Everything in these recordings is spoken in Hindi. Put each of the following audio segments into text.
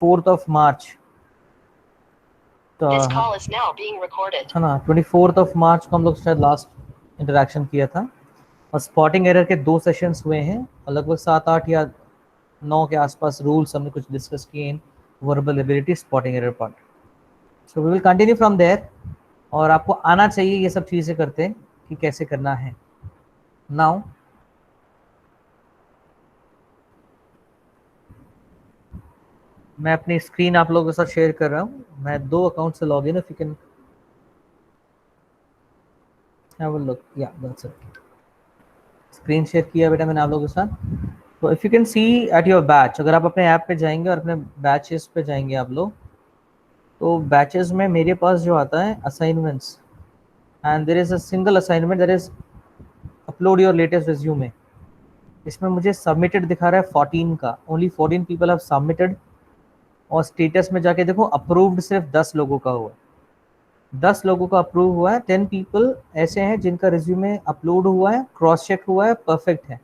4th ऑफ मार्च, तो है ना 24th ऑफ मार्च को हम लोग शायद लास्ट इंटरेक्शन किया था, और स्पॉटिंग एरर के 2 सेशंस हुए हैं और लगभग 7-8 या 9 के आसपास रूल्स हमने कुछ डिस्कस किए in verbal ability spotting error part. So we will continue from there, और आपको आना चाहिए ये सब चीज़ें करते कि कैसे करना है। नाउ मैं अपनी स्क्रीन आप लोगों के साथ शेयर कर रहा हूँ। मैं 2 अकाउंट से log in, if you can have a look, या दैट्स इट। स्क्रीन शेयर किया बेटा मैंने आप लोगों के साथ। तो if you can see at your batch, अगर आप अपने ऐप पे जाएंगे और अपने बैचेस पे जाएंगे आप लोग, तो बैचेस में मेरे पास जो आता है assignments, and there is a single assignment that is upload your latest resume. इसमें मुझे सबमिटेड दिखा रहा है 14 का, ओनली 14 पीपल हैव सबमिटेड, और स्टेटस में जाके देखो अप्रूव्ड सिर्फ 10 लोगों का हुआ, 10 लोगों का अप्रूव हुआ है। 10 पीपल ऐसे हैं जिनका रिज्यूमे अपलोड हुआ है, क्रॉस चेक हुआ है, परफेक्ट है।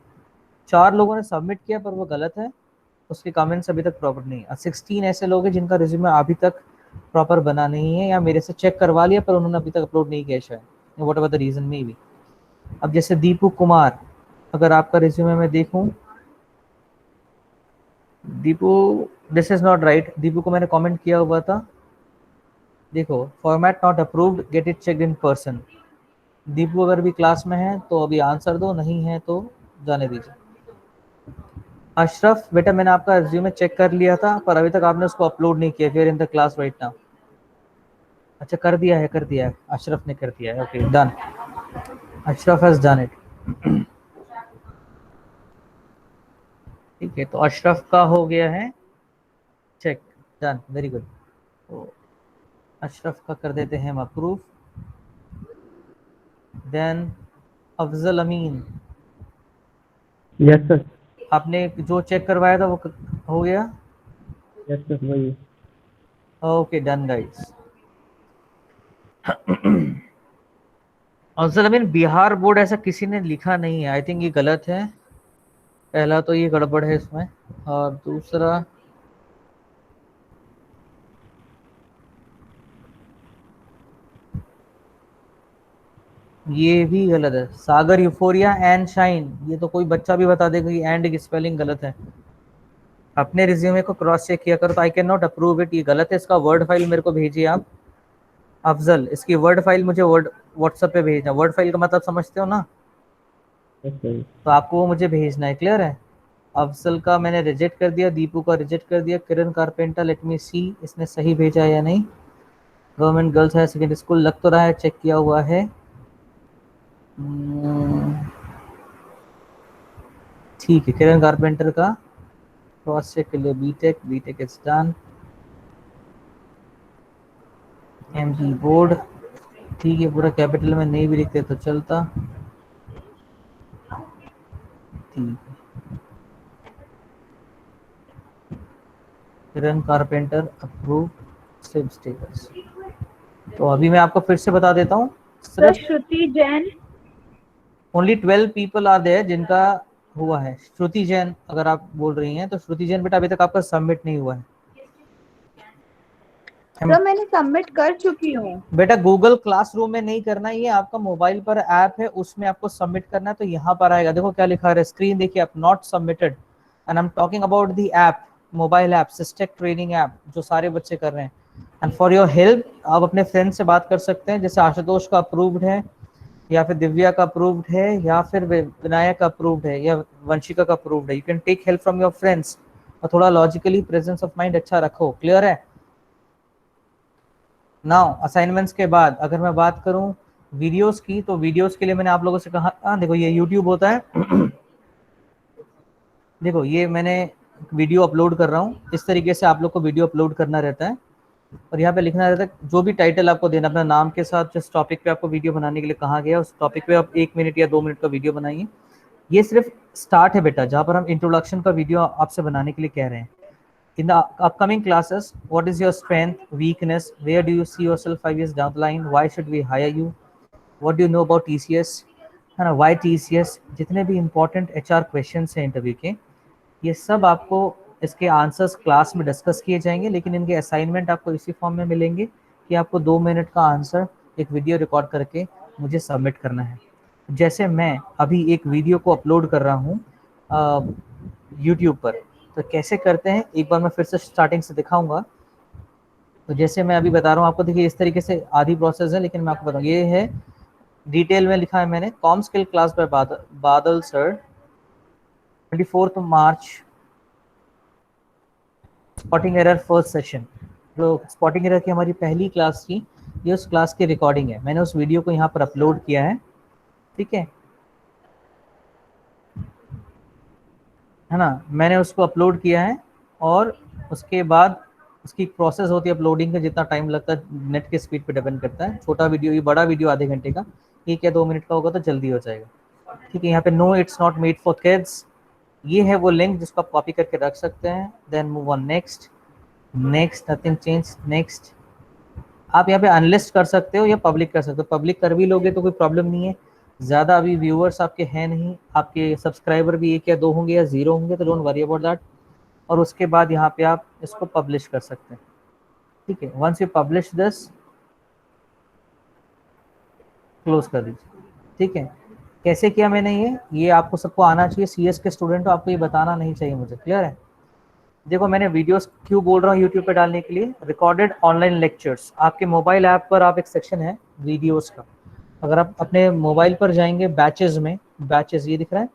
4 लोगों ने सबमिट किया पर वो गलत है, उसके कमेंट्स अभी तक प्रॉपर नहीं है। 16 ऐसे लोग हैं जिनका रिज्यूमे अभी तक प्रॉपर बना नहीं है, या मेरे से चेक करवा लिया पर उन्होंने अभी तक अपलोड नहीं किया शायद, वट एवर द रीजन में भी। अब जैसे दीपू कुमार, अगर आपका रिज्यूमे मैं देखूं, Deepu this is not right, Deepu को मैंने कमेंट किया हुआ था, देखो format not approved, get it check in person. Deepu अगर भी क्लास में है तो अभी आंसर दो, नहीं है तो जाने दीजिए। अशरफ बेटा मैंने आपका रिज्यूमे चेक कर लिया था पर अभी तक आपने उसको अपलोड नहीं किया, फिर in the class right now. अच्छा कर दिया है, कर दिया है, अशरफ ने कर दिया है, okay done, Ashraf has done it. ठीक है, तो अशरफ का हो गया है चेक, डन, वेरी गुड। तो अशरफ का कर देते हैं हम approve. Then Afzal Amin, yes sir. आपने जो चेक करवाया था वो हो गया? यस सर वही। Okay done guys. Afzal Amin, Bihar board ऐसा किसी ने लिखा नहीं है, आई थिंक ये गलत है। पहला तो ये गड़बड़ है इसमें, और दूसरा ये भी गलत है। सागर यूफोरिया एंड शाइन, ये तो कोई बच्चा भी बता देगा कि एंड की स्पेलिंग गलत है। अपने रिज्यूमे को क्रॉस चेक किया करो, तो I can not approve it, ये गलत है। इसका वर्ड फाइल मेरे को भेजिए आप अफजल, इसकी वर्ड फाइल मुझे वर्ड व्हाट्सएप पे भेजना। वर्ड फाइल का मतलब समझते हो ना, यस सर। तो आपको वो मुझे भेजना है, क्लियर है। अफजल का मैंने रिजेक्ट कर दिया, दीपू का रिजेक्ट कर दिया। किरण कारपेंटर, लेट मी सी इसने सही भेजा है या नहीं। Government girls higher secondary school लग तो रहा है, चेक किया हुआ है। ठीक है, किरण कारपेंटर का क्रॉस चेक के लिए BTech, BTech is done. MG board ठीक है, पूरा कैपिटल में नहीं भी लिखते तो चलता, ठीक है। Kiran carpenter approve, save status. तो अभी मैं आपको फिर से बता देता हूँ, सर सिर्फ Shruti Jain, only 12 people are there जिनका हुआ है। श्रुति जैन अगर आप बोल रही हैं, तो श्रुति जैन बेटा अभी तक आपका सबमिट नहीं हुआ है। सर मैंने सबमिट कर चुकी हूँ। बेटा गूगल क्लासरूम में नहीं करना, ये आपका मोबाइल पर ऐप है उसमें आपको सबमिट करना है, तो यहाँ पर आएगा, देखो क्या लिखा है, स्क्रीन देखिए आप, not submitted, and I am talking about the app, mobile app Systech training app जो सारे बच्चे कर रहे हैं। एंड फॉर योर हेल्प आप अपने फ्रेंड से बात कर सकते हैं, जैसे आशुतोष का अप्रूव्ड है, या फिर दिव्या का अप्रूव्ड है, या फिर विनायक का अप्रूव्ड है, या वंशिका का अप्रूव्ड है। You can take help from your friends, और थोड़ा लॉजिकली प्रेजेंस ऑफ माइंड अच्छा रखो, क्लियर है। नाउ असाइनमेंट्स के बाद अगर मैं बात करूं वीडियोस की, तो वीडियोस के लिए मैंने आप लोगों से कहा था, देखो ये यूट्यूब होता है देखो ये मैंने वीडियो अपलोड कर रहा हूँ, इस तरीके से आप लोग को वीडियो अपलोड करना रहता है, और यहाँ पे लिखना रहता है जो भी टाइटल आपको देना, अपना नाम के साथ जिस टॉपिक पे आपको वीडियो बनाने के लिए कहा गया उस टॉपिक पे आप 1 मिनट या 2 मिनट का वीडियो बनाइए। ये सिर्फ स्टार्ट है बेटा, जहाँ पर हम इंट्रोडक्शन का वीडियो आपसे बनाने के लिए कह रहे हैं। In the upcoming classes, what is your strength, weakness, where do you see yourself 5 years down the line, why should we hire you, what do you know about TCS, है ना, why TCS, जितने भी important HR questions हैं इंटरव्यू के, ये सब आपको इसके आंसर्स क्लास में डिस्कस किए जाएंगे, लेकिन इनके असाइनमेंट आपको इसी फॉर्म में मिलेंगे कि आपको 2 मिनट का आंसर एक वीडियो रिकॉर्ड करके मुझे सबमिट करना है। जैसे मैं अभी एक वीडियो को अपलोड कर रहा हूँ यूट्यूब पर, तो कैसे करते हैं एक बार मैं फिर से स्टार्टिंग से दिखाऊंगा। तो जैसे मैं अभी बता रहा हूँ आपको, देखिए इस तरीके से आधी प्रोसेस है, लेकिन मैं आपको बताऊँ, ये है डिटेल में लिखा है मैंने, कॉम स्किल क्लास बाय बादल सर, 24 मार्च, स्पॉटिंग एरर फर्स्ट सेशन। जो स्पॉटिंग एरर की हमारी पहली क्लास थी, ये उस क्लास की रिकॉर्डिंग है, मैंने उस वीडियो को यहाँ पर अपलोड किया है, ठीक है ना, मैंने उसको अपलोड किया है। और उसके बाद उसकी प्रोसेस होती है अपलोडिंग का, जितना टाइम लगता है नेट के स्पीड पे डिपेंड करता है। छोटा वीडियो, ये बड़ा वीडियो आधे घंटे का, 1 या 2 मिनट का होगा तो जल्दी हो जाएगा, ठीक है। यहाँ पे no it's not made for kids, ये है वो लिंक जिसको आप कॉपी करके रख सकते हैं। Then move on, next, next, nothing change, next. आप यहाँ पे अनलिस्ट कर सकते हो या पब्लिक कर सकते हो, पब्लिक कर भी लोगे तो कोई प्रॉब्लम नहीं है, ज़्यादा अभी व्यूअर्स आपके हैं नहीं, आपके सब्सक्राइबर भी 1 या 2 होंगे या 0 होंगे, तो डोंट वरी अबाउट दैट। और उसके बाद यहाँ पे आप इसको पब्लिश कर सकते हैं, ठीक है। Once you publish this, close कर दीजिए, ठीक है। कैसे किया मैंने ये आपको सबको आना चाहिए, सीएस के स्टूडेंट हो, आपको ये बताना नहीं चाहिए मुझे, क्लियर है। देखो मैंने वीडियोस क्यों बोल रहा हूँ यूट्यूब पे डालने के लिए, रिकॉर्डेड ऑनलाइन लेक्चर्स, आपके मोबाइल ऐप पर आप एक सेक्शन है वीडियोस का, अगर आप अपने मोबाइल पर जाएंगे बैचेस में, बैचेस ये दिख रहा है,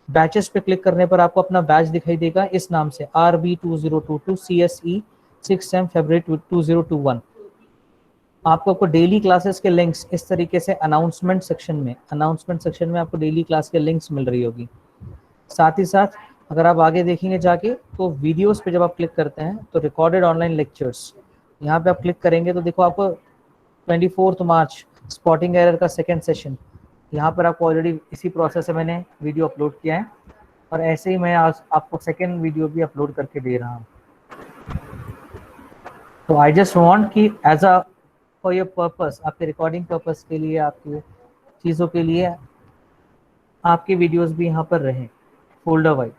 बैचेस पे क्लिक करने पर आपको अपना बैच दिखाई देगा इस नाम से, RB2022 CSE 6 February 2021। आपको डेली क्लासेस के लिंक्स इस तरीके से अनाउंसमेंट सेक्शन में आपको डेली क्लास के लिंक्स मिल रही होगी। साथ ही साथ अगर आप आगे देखेंगे जाके, तो वीडियोस पे जब आप क्लिक करते हैं तो रिकॉर्डेड ऑनलाइन लेक्चर्स, यहाँ पे आप क्लिक करेंगे तो देखो आपको 24 मार्च स्पॉटिंग एरर का सेकेंड सेशन, यहाँ पर आपको ऑलरेडी इसी प्रोसेस से मैंने वीडियो अपलोड किया है, और ऐसे ही मैं आज आपको सेकेंड वीडियो भी अपलोड करके दे रहा हूँ। तो आई जस्ट वांट कि as a for your purpose, आपके रिकॉर्डिंग पर्पस के लिए, आपकी चीज़ों के लिए, आपके वीडियोस भी यहाँ पर रहें फोल्डर वाइज,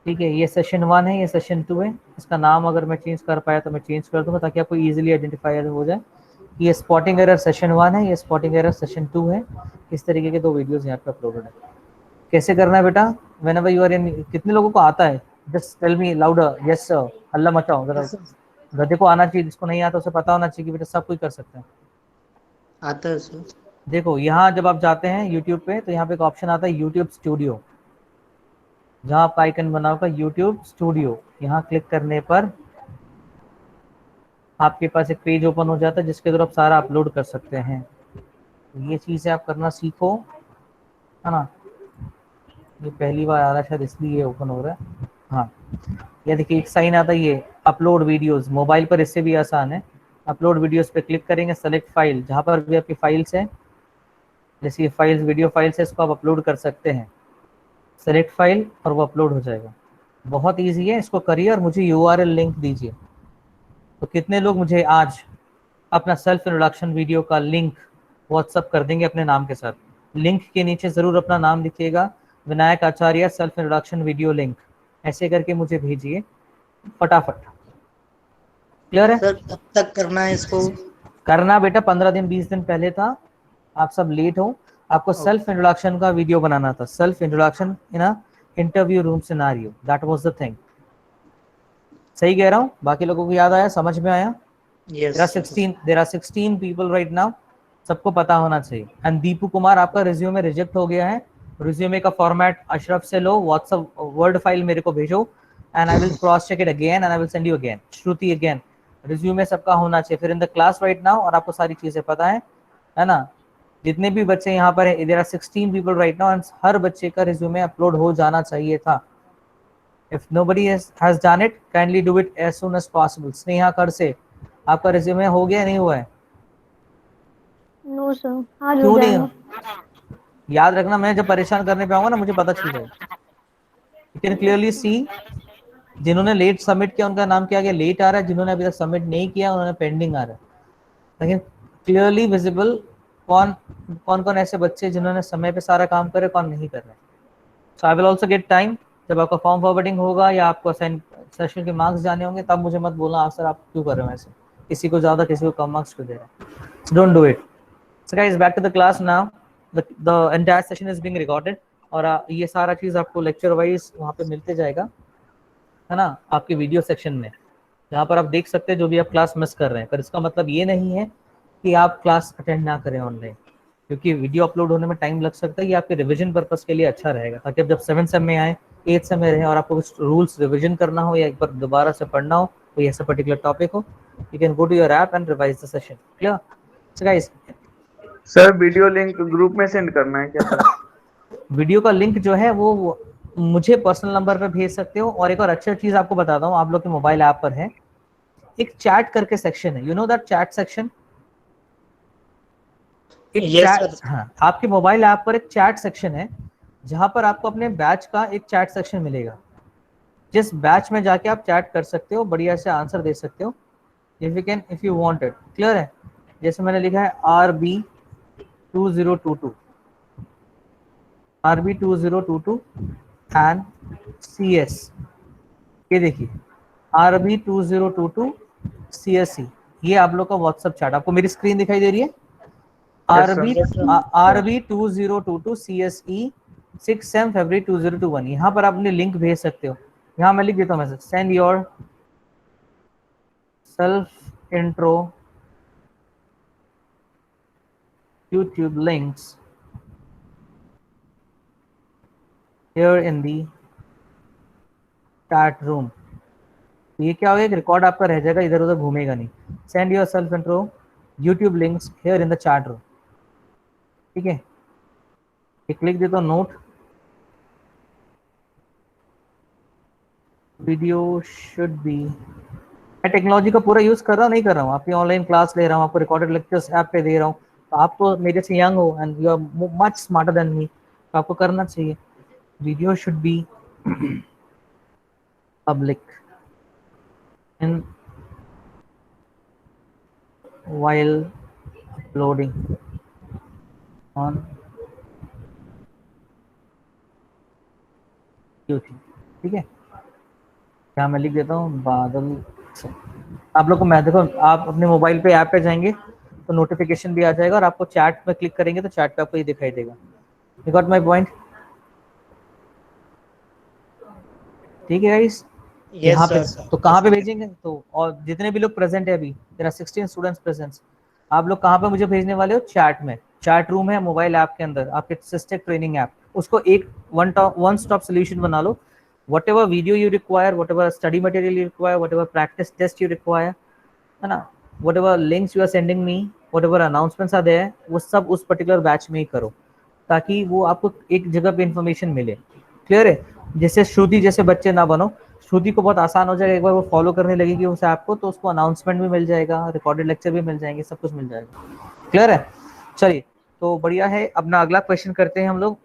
ठीक है। ये सेशन 1 है, ये सेशन 2 है, इसका नाम अगर मैं चेंज कर पाया तो मैं चेंज कर दूंगा ताकि आपको इजीली आइडेंटिफाई हो जाए। ये स्पॉटिंग एरर सेशन 1 है, ये स्पॉटिंग एरर सेशन 2 है। इस तरीके के 2 वीडियोस यहाँ पे अपलोडेड है। कैसे करना है बेटा, व्हेनेवर यू आर इन, कितने लोगों को आता है, just tell me louder, yes sir, हल्ला मचाओ जरा, गधे को आना चाहिए, जिसको नहीं आता उसे पता होना चाहिए कि बेटा सब कोई कर सकता है। आता है सर। देखो यहाँ जब आप जाते हैं यूट्यूब पे, तो यहाँ पे एक ऑप्शन आता है यूट्यूब स्टूडियो, जहाँ आपका आइकन बना होगा यूट्यूब स्टूडियो, यहाँ क्लिक करने पर आपके पास एक पेज ओपन हो जाता है जिसके थ्रू आप सारा अपलोड कर सकते हैं। ये चीज़ें आप करना सीखो, है ना। ये पहली बार आ रहा है शायद, इसलिए ओपन हो रहा है। हाँ, ये देखिए एक साइन आता है, ये अपलोड वीडियोस, मोबाइल पर इससे भी आसान है। अपलोड वीडियोस पे क्लिक करेंगे, सेलेक्ट फाइल, जहाँ पर भी आपकी फाइल्स है, जैसे ये फाइल्स वीडियो फाइल्स है, इसको आप अपलोड कर सकते हैं, सेलेक्ट फाइल और वो अपलोड हो जाएगा। बहुत ईजी है, इसको करिए और मुझे URL लिंक दीजिए। तो कितने लोग मुझे आज अपना सेल्फ इंट्रोडक्शन वीडियो का लिंक व्हाट्सअप कर देंगे अपने नाम के साथ। लिंक के नीचे ज़रूर अपना नाम लिखिएगा, विनायक आचार्य सेल्फ इंट्रोडक्शन वीडियो लिंक, ऐसे करके मुझे भेजिए फटाफट। क्लियर है सर कब तक करना है इसको? करना बेटा 15 दिन 20 दिन पहले था, आप सब लेट हो। आपको सेल्फ इंट्रोडक्शन का वीडियो बनाना था, self introduction in a interview room scenario, that was the thing. सही कह रहा हूँ, बाकी लोगों को याद आया, समझ में आया? There are 16 people right now, सबको पता होना चाहिए। एंड दीपू कुमार, आपका रिज्यूमे रिजेक्ट हो गया है, रिज्यूमे का फॉर्मेट अशरफ से लो, व्हाट्सएप वर्ड फाइल मेरे को भेजो, and I will cross check it again and I will send you again. Shruti again, resume सबका होना चाहिए, फिर in the class right now, और आपको सारी चीजें पता है ना। जितने भी बच्चे यहाँ पर है, there are 16 people right now, and हर बच्चे का रिज्यूमे अपलोड हो जाना चाहिए था। If nobody has done it, kindly do it as soon as possible. Sneha कर से, आपका रिज्यूमे हो गया नहीं हुआ है? नो सर, आज क्यों हो नहीं? जाएगा। याद रखना, मैं जब परेशान करने पे आऊंगा ना, मुझे पता चल जाएगा। यू कैन क्लियरली सी, जिन्होंने लेट सबमिट किया उनका नाम क्या गया, लेट आ रहा है, जिन्होंने अभी तक सबमिट नहीं किया उन्होंने पेंडिंग आ रहा है। लेकिन क्लियरली विजिबल कौन कौन कौन ऐसे बच्चे जिन्होंने समय पे सारा काम करे, कौन नहीं कर रहे। So I will also get time, जब आपका फॉर्म फॉरवर्डिंग होगा या आपको सेशन के मार्क्स जाने होंगे तब मुझे मत बोलना आप सर आप क्यों कर रहे हो ऐसे, किसी को ज़्यादा किसी को कम मार्क्स क्यों दे रहे हैं, don't do it. So guys back to the class now, the entire session is being recorded, और ये सारा चीज़ आपको लेक्चर वाइज वहाँ पे मिलते जाएगा, है ना, आपके वीडियो सेक्शन में, जहाँ पर आप देख सकते हैं जो भी आप क्लास मिस कर रहे हैं। पर इसका मतलब ये नहीं है कि आप क्लास अटेंड ना करें ऑनलाइन, क्योंकि वीडियो अपलोड होने में टाइम लग सकता है। ये आपके रिवीजन पर्पस के लिए अच्छा रहेगा, ताकि आप जब 7 सेम में आए, 8 सेम में रहे और आपको कुछ रूल्स रिवीजन करना हो या एक बार दोबारा से पढ़ना हो, कोई ऐसा पर्टिकुलर टॉपिक हो, you can go to your app and revise the session. Clear? So guys, sir video link group में सेंड करना है क्या सर? वीडियो का लिंक जो है वो मुझे पर्सनल नंबर पर भेज सकते हो। और एक और अच्छा चीज आपको बताता हूँ, आप लोग के मोबाइल ऐप पर है एक चैट करके सेक्शन है, you know that chat section, एक Yes, चैट, sir. हाँ, आपके मोबाइल ऐप पर एक चैट सेक्शन है जहां पर आपको अपने बैच का एक चैट सेक्शन मिलेगा, जिस बैच में जाके आप चैट कर सकते हो, बढ़िया से आंसर दे सकते हो if you want it. Clear है? जैसे मैंने लिखा है RB2022 RB2022 एंड CS, ये देखिए RB2022 CSE, ये आप लोग का व्हाट्सएप चैट, आपको मेरी स्क्रीन दिखाई दे रही है? Yes, sir. RB2022 CSE 6 Sem February 2021, यहाँ पर आप अपने लिंक भेज सकते हो। यहाँ मैं लिख देता हूँ message, send your self intro YouTube links here in the chat room। ये क्या होगा, एक रिकॉर्ड आपका रह जाएगा, इधर उधर घूमेगा नहीं। Send your self intro YouTube links here in the chat room. ठीक है, एक लिख देता हूँ नोट, वीडियो शुड बी, मैं टेक्नोलॉजी का पूरा यूज कर रहा हूँ नहीं कर रहा हूँ, आपकी ऑनलाइन क्लास ले रहा हूँ, आपको रिकॉर्डेड लेक्चर्स ऐप पे दे रहा हूँ, तो आप तो मेरे से यंग हो and you are much smarter than me, तो आपको करना चाहिए। वीडियो शुड बी पब्लिक इन while uploading on YouTube। ठीक है, यहाँ मैं लिख देता हूँ बादल से। आप लोग को मैं देखो, आप अपने मोबाइल पे ऐप पे जाएंगे तो नोटिफिकेशन भी आ जाएगा, और आपको चैट पे क्लिक करेंगे तो चैट पे आपको ये दिखाई देगा। You got my point? ठीक है गाइस, यहाँ Yes, पे sir. तो कहाँ पे भेजेंगे, तो और जितने भी लोग प्रेजेंट है अभी, तेरा 16 स्टूडेंट्स प्रेजेंट, आप लोग कहाँ पे मुझे भेजने वाले हो? चैट में। चैट रूम है मोबाइल ऐप के अंदर, आपके सिस्टेक ट्रेनिंग ऐप, उसको एक वन स्टॉप सोल्यूशन बना लो। whatever video you require, whatever study material you require, whatever practice test you require, है ना, whatever links you are sending me, whatever announcements are there, वो सब उस पर्टिकुलर बैच में ही करो, ताकि वो आपको एक जगह पे इंफॉर्मेशन मिले। क्लियर है? जैसे श्रुति जैसे बच्चे ना बनो, श्रुति को बहुत आसान हो जाएगा, एक बार वो फॉलो करने लगेगी उस ऐप को, तो उसको अनाउंसमेंट भी मिल जाएगा, रिकॉर्डेड लेक्चर भी मिल जाएंगे, सब कुछ मिल जाएगा। क्लियर है? चलिए, तो बढ़िया है, अपना अगला क्वेश्चन करते हैं हम लोग।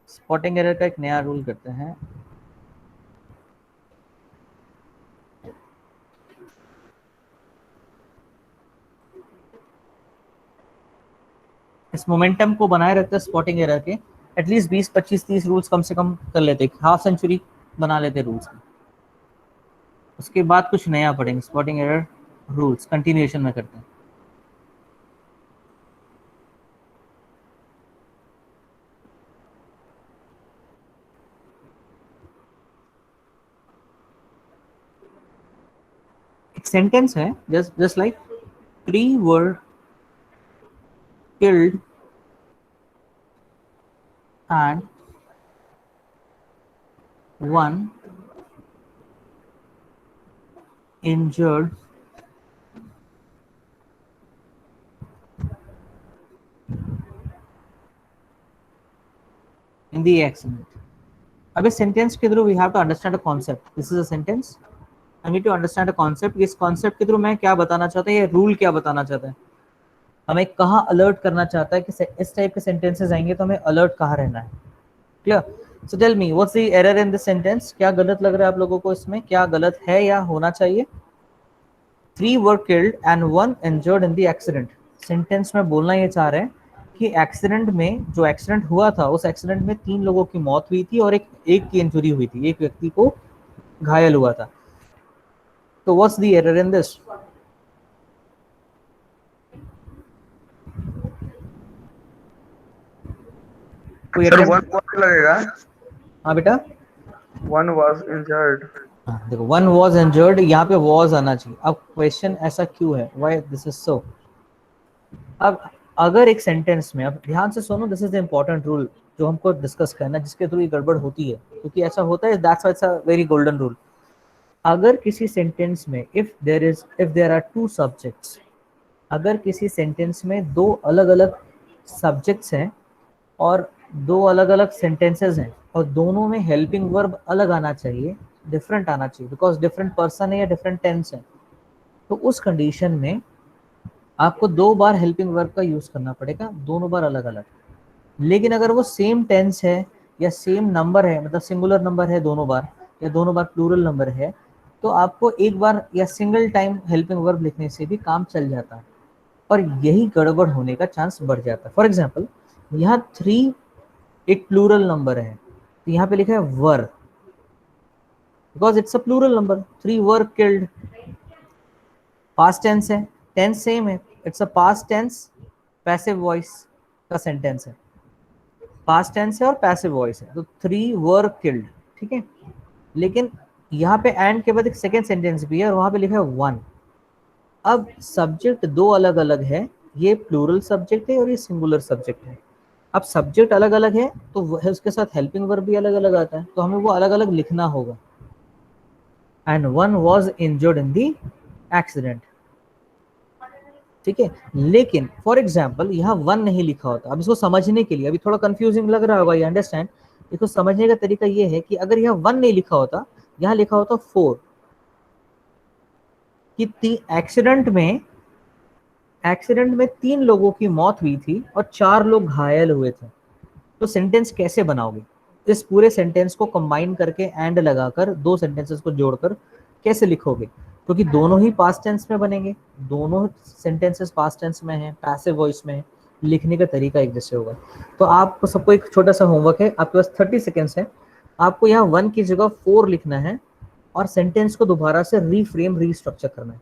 स्पॉटिंग एरर का एक नया रूल करते हैं। इस मोमेंटम को बनाए रखते हैं स्पॉटिंग एरर के, एटलीस्ट 20 25 30 रूल्स कम से कम कर लेते, हाफ सेंचुरी बना लेते रूल्स में। उसके बाद कुछ नया पढ़ेंगे, स्पॉटिंग एरर रूल्स कंटिन्यूएशन में करते हैं। एक सेंटेंस है, just like 3 were killed and 1 injured in the accident। अब इस सेंटेंस के through we have to understand a concept. This is a sentence, I need to understand a concept. इस कॉन्सेप्ट के थ्रू मैं क्या बताना चाहता है, ये रूल क्या बताना चाहता है, हमें कहाँ अलर्ट करना चाहता है कि इस टाइप के सेंटेंसेस आएंगे तो हमें अलर्ट कहाँ रहना है। Clear? So tell me what's the error in this sentence, क्या गलत लग रहा है आप लोगों को इसमें, क्या गलत है या होना चाहिए? 3 were killed and 1 injured in the accident। Sentence में बोलना ये चाह रहे हैं कि एक्सीडेंट में, जो एक्सीडेंट हुआ था, उस एक्सीडेंट में 3 लोगों की मौत हुई थी और एक की इंजरी हुई थी, एक व्यक्ति को घायल हुआ था। तो what's the error in this? कोई सर attempt? वन वॉज लगेगा, हाँ बेटा, वन वॉज इंजर्ड। हाँ देखो, वन वॉज इंजर्ड, यहाँ पे वॉज आना चाहिए। अब क्वेश्चन ऐसा क्यों है, व्हाई दिस इज सो? अब अगर एक सेंटेंस में, अब ध्यान से सुनो, this is the important rule जो हमको डिस्कस करना है, जिसके थ्रू ये गड़बड़ होती है, क्योंकि ऐसा होता है, that's why it's a very golden rule. अगर किसी सेंटेंस में if there are two subjects, अगर किसी सेंटेंस में दो अलग अलग सब्जेक्ट्स हैं और दो अलग अलग सेंटेंसेस हैं और दोनों में हेल्पिंग वर्ब अलग आना चाहिए, डिफरेंट आना चाहिए, बिकॉज डिफरेंट पर्सन है या डिफरेंट टेंस है, तो उस कंडीशन में आपको 2 बार हेल्पिंग वर्ब का यूज करना पड़ेगा, दोनों बार अलग अलग। लेकिन अगर वो सेम टेंस है या सेम नंबर है, मतलब सिंगुलर नंबर है दोनों बार, या दोनों बार प्लूरल नंबर है, तो आपको एक बार या सिंगल टाइम हेल्पिंग वर्ब लिखने से भी काम चल जाता है, और यही गड़बड़ होने का चांस बढ़ जाता है। फॉर एग्जाम्पल, यहाँ 3 एक प्लूरल नंबर है, तो यहाँ पे लिखा है were, because it's a plural number, 3 were killed. Past tense है, टेंस सेम है, it's a past tense passive voice का सेंटेंस है, पास्ट टेंस है और पैसिव वॉइस है, तो 3 वर किल्ड, ठीक है। लेकिन यहाँ पे एंड के बाद एक सेकेंड सेंटेंस भी है और वहां पे लिखा है 1। अब सब्जेक्ट दो अलग अलग है, ये प्लूरल सब्जेक्ट है और ये सिंगुलर सब्जेक्ट है। अब सब्जेक्ट अलग अलग है तो उसके साथ हेल्पिंग वर्ब भी अलग अलग आता है, तो हमें वो अलग अलग लिखना होगा। And one was injured in the accident, ठीक है। लेकिन फॉर एग्जाम्पल यहाँ 1 नहीं लिखा होता। अब इसको समझने के लिए, अभी थोड़ा कंफ्यूजिंग लग रहा होगा, ये अंडरस्टैंड, इसको समझने का तरीका ये है कि अगर यहाँ 1 नहीं लिखा होता, यहाँ लिखा होता 4, कि एक्सीडेंट में 3 लोगों की मौत हुई थी और 4 लोग घायल हुए थे, तो सेंटेंस कैसे बनाओगे? इस पूरे सेंटेंस को कंबाइन करके एंड लगाकर 2 सेंटेंसेस को जोड़कर कैसे लिखोगे? क्योंकि दोनों ही पास्ट टेंस में बनेंगे, दोनों सेंटेंसेस पास्ट टेंस में हैं, पैसिव वॉइस में है, लिखने का तरीका एक जैसे होगा। तो आपको सबको एक छोटा सा होमवर्क है, आपके पास 30 सेकेंड्स है, आपको यहाँ 1 की जगह 4 लिखना है और सेंटेंस को दोबारा से रीफ्रेम, रीस्ट्रक्चर करना है।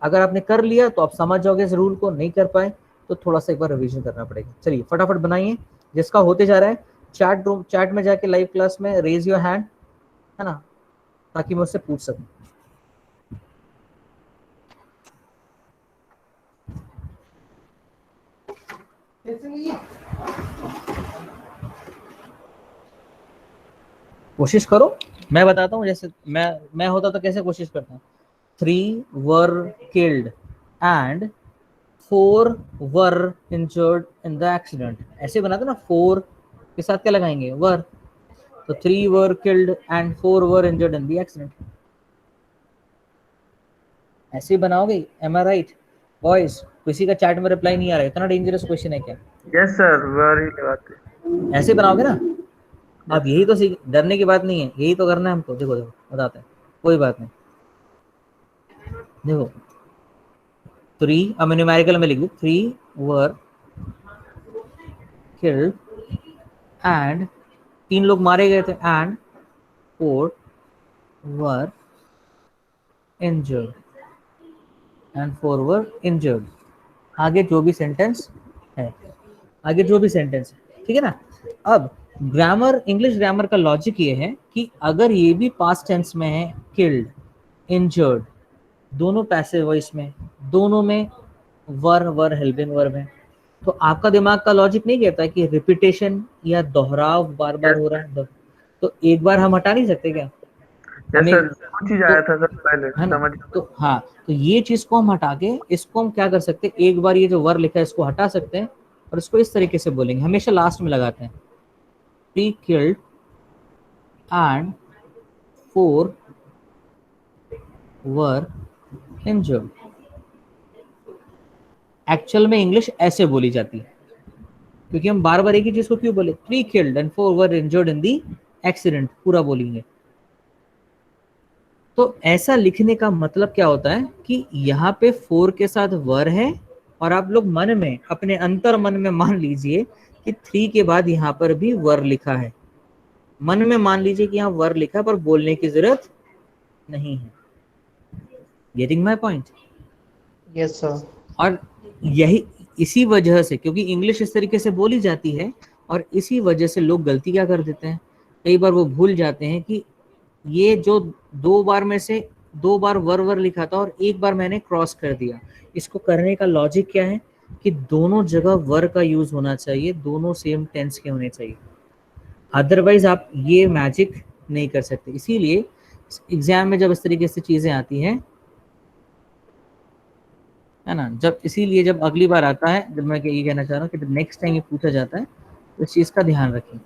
अगर आपने कर लिया तो आप समझ जाओगे इस रूल को, नहीं कर पाए तो थोड़ा सा एक बार रिवीजन करना पड़ेगा। चलिए फटाफट बनाइए, जिसका होते जा रहा है चैट में जाके लाइव क्लास में रेज योर हैंड, है ना, ताकि मैं उससे पूछ सकूं। कोशिश करो, मैं बताता हूँ, जैसे मैं होता तो कैसे कोशिश करता हूँ। 3 were killed and 4 were injured in the accident, ऐसे बनाते ना, 4 के साथ क्या लगाएंगे? वर, तो 3 were killed and 4 were injured in the accident, ऐसे ही बनाओगे। एम आई राइट बॉयज? किसी का चैट में रिप्लाई नहीं आ रहा है, इतना डेंजरस क्वेश्चन है क्या? यस सर, वर ही लगाते। ऐसे बनाओगे ना? अब Yes, यही तो सीख, डरने की बात नहीं है, यही तो करना है हमको। देखो देखो बताते हैं, कोई बात नहीं। देखो 3, अब मैं न्यूमेरिकल में लिख दूं, 3 वर किल्ड एंड 3 लोग मारे गए थे, and 4 were injured and 4 were injured. आगे जो भी सेंटेंस है, आगे जो भी सेंटेंस है, ठीक है ना। अब ग्रामर, इंग्लिश ग्रामर का लॉजिक ये है कि अगर ये भी पास्ट टेंस में है, किल्ड, इंजर्ड, दोनों पैसिव वॉइस में, दोनों में वर हेल्पिंग वर्ब है, तो आपका दिमाग का लॉजिक नहीं कहता है कि रिपीटेशन या दोहराव बार बार हो रहा है, तो एक बार हम हटा नहीं सकते क्या? यस हमें सर, कुछ ही आया था सर पहले, है ना, समझ। तो हाँ, तो ये चीज को हम हटा के इसको हम क्या कर सकते हैं, एक बार ये जो वर लिखा है इसको हटा सकते हैं और इसको इस तरीके से बोलेंगे, हमेशा लास्ट में लगाते हैं, 3 killed and 4 were injured। Actual में इंग्लिश ऐसे बोली जाती है, क्योंकि हम बार बार एक ही चीज को क्यों बोले, 3 killed and 4 were injured in the accident, पूरा बोलेंगे। तो ऐसा लिखने का मतलब क्या होता है कि यहाँ पे 4 के साथ वर है और आप लोग मन में, अपने अंतर मन में मान लीजिए कि 3 के बाद यहाँ पर भी वर लिखा है। मन में मान लीजिए कि यहाँ वर लिखा है, पर बोलने की जरूरत नहीं है। Getting my point? Yes sir. और यही इसी वजह से, क्योंकि इंग्लिश इस तरीके से बोली जाती है, और इसी वजह से लोग गलती क्या कर देते हैं, कई बार वो भूल जाते हैं कि ये जो 2 बार में से 2 बार वर लिखा था और 1 बार मैंने क्रॉस कर दिया। इसको करने का लॉजिक क्या है कि दोनों जगह वर का यूज होना चाहिए, दोनों सेम टेंस के होने चाहिए, अदरवाइज आप ये मैजिक नहीं कर सकते। इसीलिए एग्जाम में जब इस तरीके से चीजें आती हैं, है ना, जब अगली बार आता है, जब मैं ये कहना चाह रहा हूँ कि जब नेक्स्ट टाइम ये पूछा जाता है तो इस चीज का ध्यान रखें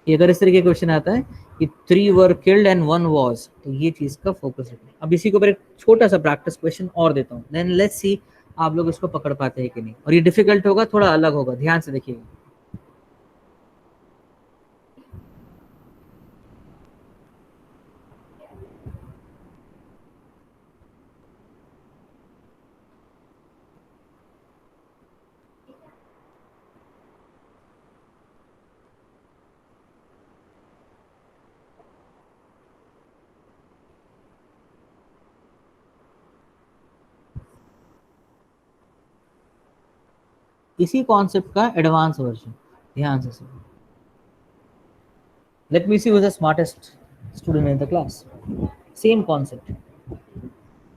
कि अगर इस तरीके का क्वेश्चन आता है कि 3 वर किल्ड एंड 1 वाज, तो ये चीज का फोकस रखें। अब इसी के ऊपर एक छोटा सा प्रैक्टिस क्वेश्चन और देता हूँ, देन लेट्स सी आप लोग इसको पकड़ पाते हैं कि नहीं। और ये डिफिकल्ट होगा, थोड़ा अलग होगा, ध्यान से देखिएगा। इसी कॉन्सेप्ट का एडवांस वर्जन, ध्यान से सुनो। Let me see who is the smartest student in the class. Same concept,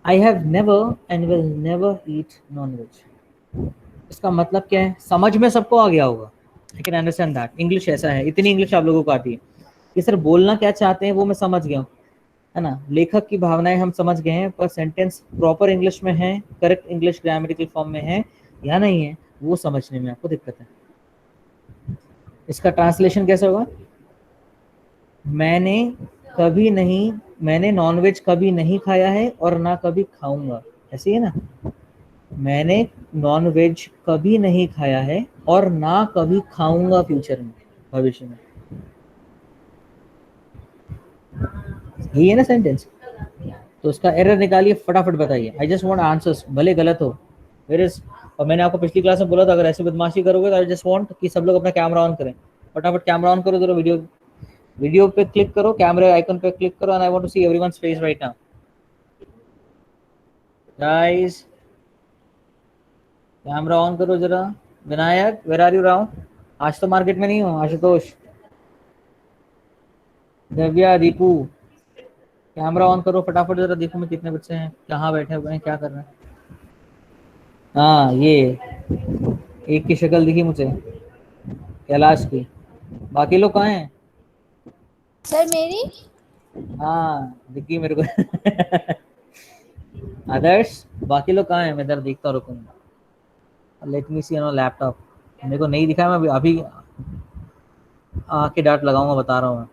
I have never and will never eat non veg. इसका मतलब क्या है, समझ में सबको आ गया होगा, I can understand that. English ऐसा है, इतनी इंग्लिश आप लोगों को आती है कि सर बोलना क्या चाहते हैं वो मैं समझ गया हूँ, है ना, लेखक की भावनाएं हम समझ गए हैं, पर सेंटेंस प्रॉपर इंग्लिश में है, करेक्ट इंग्लिश ग्रामेटिकल फॉर्म में है या नहीं है, वो समझने में आपको दिक्कत है। इसका ट्रांसलेशन कैसे होगा? मैंने नॉनवेज कभी नहीं खाया है और ना कभी खाऊंगा, ऐसे ही है ना। मैंने नॉनवेज कभी नहीं खाया है और ना कभी खाऊंगा फ्यूचर में, भविष्य में, यही है ना सेंटेंस। तो उसका एरर निकालिए, फटाफट बताइए। आई जस्ट वांट आंसर्स, भले गलत हो। वेयर इज, और मैंने आपको पिछली क्लास में बोला था अगर ऐसी बदमाशी करोगे तो आई जस्ट वांट कि सब लोग अपना कैमरा ऑन करें। फटाफट कैमरा ऑन करो, जरा वीडियो पे क्लिक करो, कैमरे आइकन पे क्लिक करो, and I want to see everyone's face right now. Guys camera on करो जरा। Vinayak, where are you Rao? आज तो मार्केट में नहीं हो। आशुतोष, दिव्या, दीपू, कैमरा ऑन करो फटाफट जरा, देखो मैं कितने बच्चे हैं, कहाँ बैठे हुए हैं, क्या कर रहे हैं। हाँ, ये एक की शक्ल दिखी मुझे, कैलाश की। बाकी लोग कहाँ हैं? सर मेरी? हाँ दिखी मेरे को। आदर्श, बाकी लोग कहाँ हैं? मैं इधर देखता हूँ, रुकूंगा। Let me see on laptop. मेरे को नहीं दिखा, मैं अभी आके डांट लगाऊंगा, बता रहा हूँ मैं।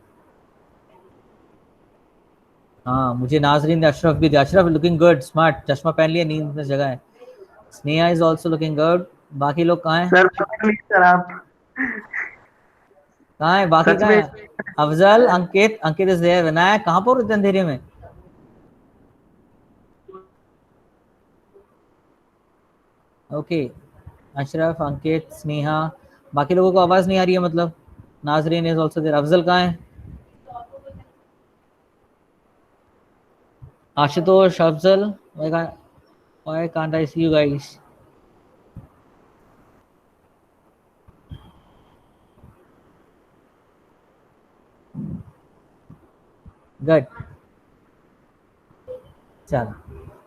हाँ, मुझे नाजरीन ने अशरफ भी दिया। अशरफ लुकिंग गुड, स्मार्ट, चश्मा पहन लिया, नींद में जगह है। Sneha is also looking good. बाकी लोग कहाँ हैं? सर आप कहाँ है बाकी? सच कहाँ में है? अफजल, अंकित इज देयर। विनायक कहाँ पर इतने अंधेरे में? ओके, अशरफ, अंकित, स्नेहा, बाकी लोगों को आवाज नहीं आ रही है मतलब। नाजरीन इज आल्सो देयर। अफजल कहाँ है? Ashutosh, Afzal, why can't I see you guys? Good, चलो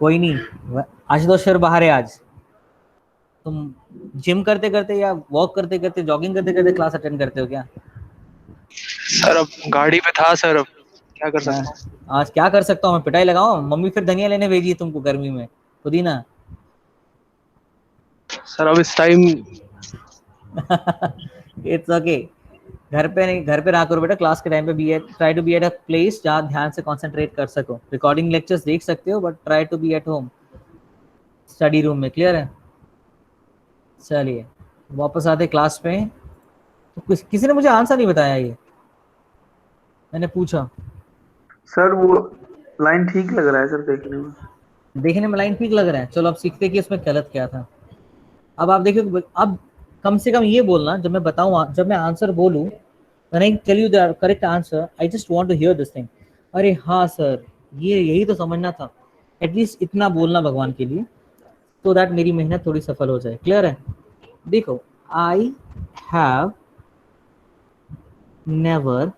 कोई नहीं। आशुतोष फिर बाहर है आज। तुम जिम करते करते या वॉक करते करते, जॉगिंग करते करते क्लास अटेंड करते हो क्या? सर अब गाड़ी पे था सर, अब क्या कर सकता हूँ। आज क्या कर सकता हूँ मैं? पिटाई लगाऊं? मम्मी फिर धनिया लेने भेजी है तुमको गर्मी में, पुदीना। सर अब इस टाइम इट्स ओके। घर पे नहीं, घर पे रहा करो बेटा, क्लास के टाइम पे be at, try to be at a place जहाँ ध्यान से कंसंट्रेट कर सको। रिकॉर्डिंग लेक्चर्स देख सकते हो, but try to be at home, study room में। क्लियर है? चलिए वापस आते क्लास पे। तो किसी ने मुझे आंसर नहीं बताया, ये मैंने पूछा। सर वो लाइन ठीक लग रहा है सर देखने में। देखने में लाइन ठीक लग रहा है, चलो अब सीखते कि इसमें गलत क्या था। अब आप देखिए, अब कम से कम ये बोलना, जब मैं बताऊं, जब मैं आंसर बोलूं, when I tell you the correct answer, I just want to hear this thing. अरे हाँ सर, ये यही तो समझना था, एटलीस्ट इतना बोलना भगवान के लिए, तो दैट मेरी मेहनत थोड़ी सफल हो जाए। क्लियर है? देखो, आई हैव नेवर,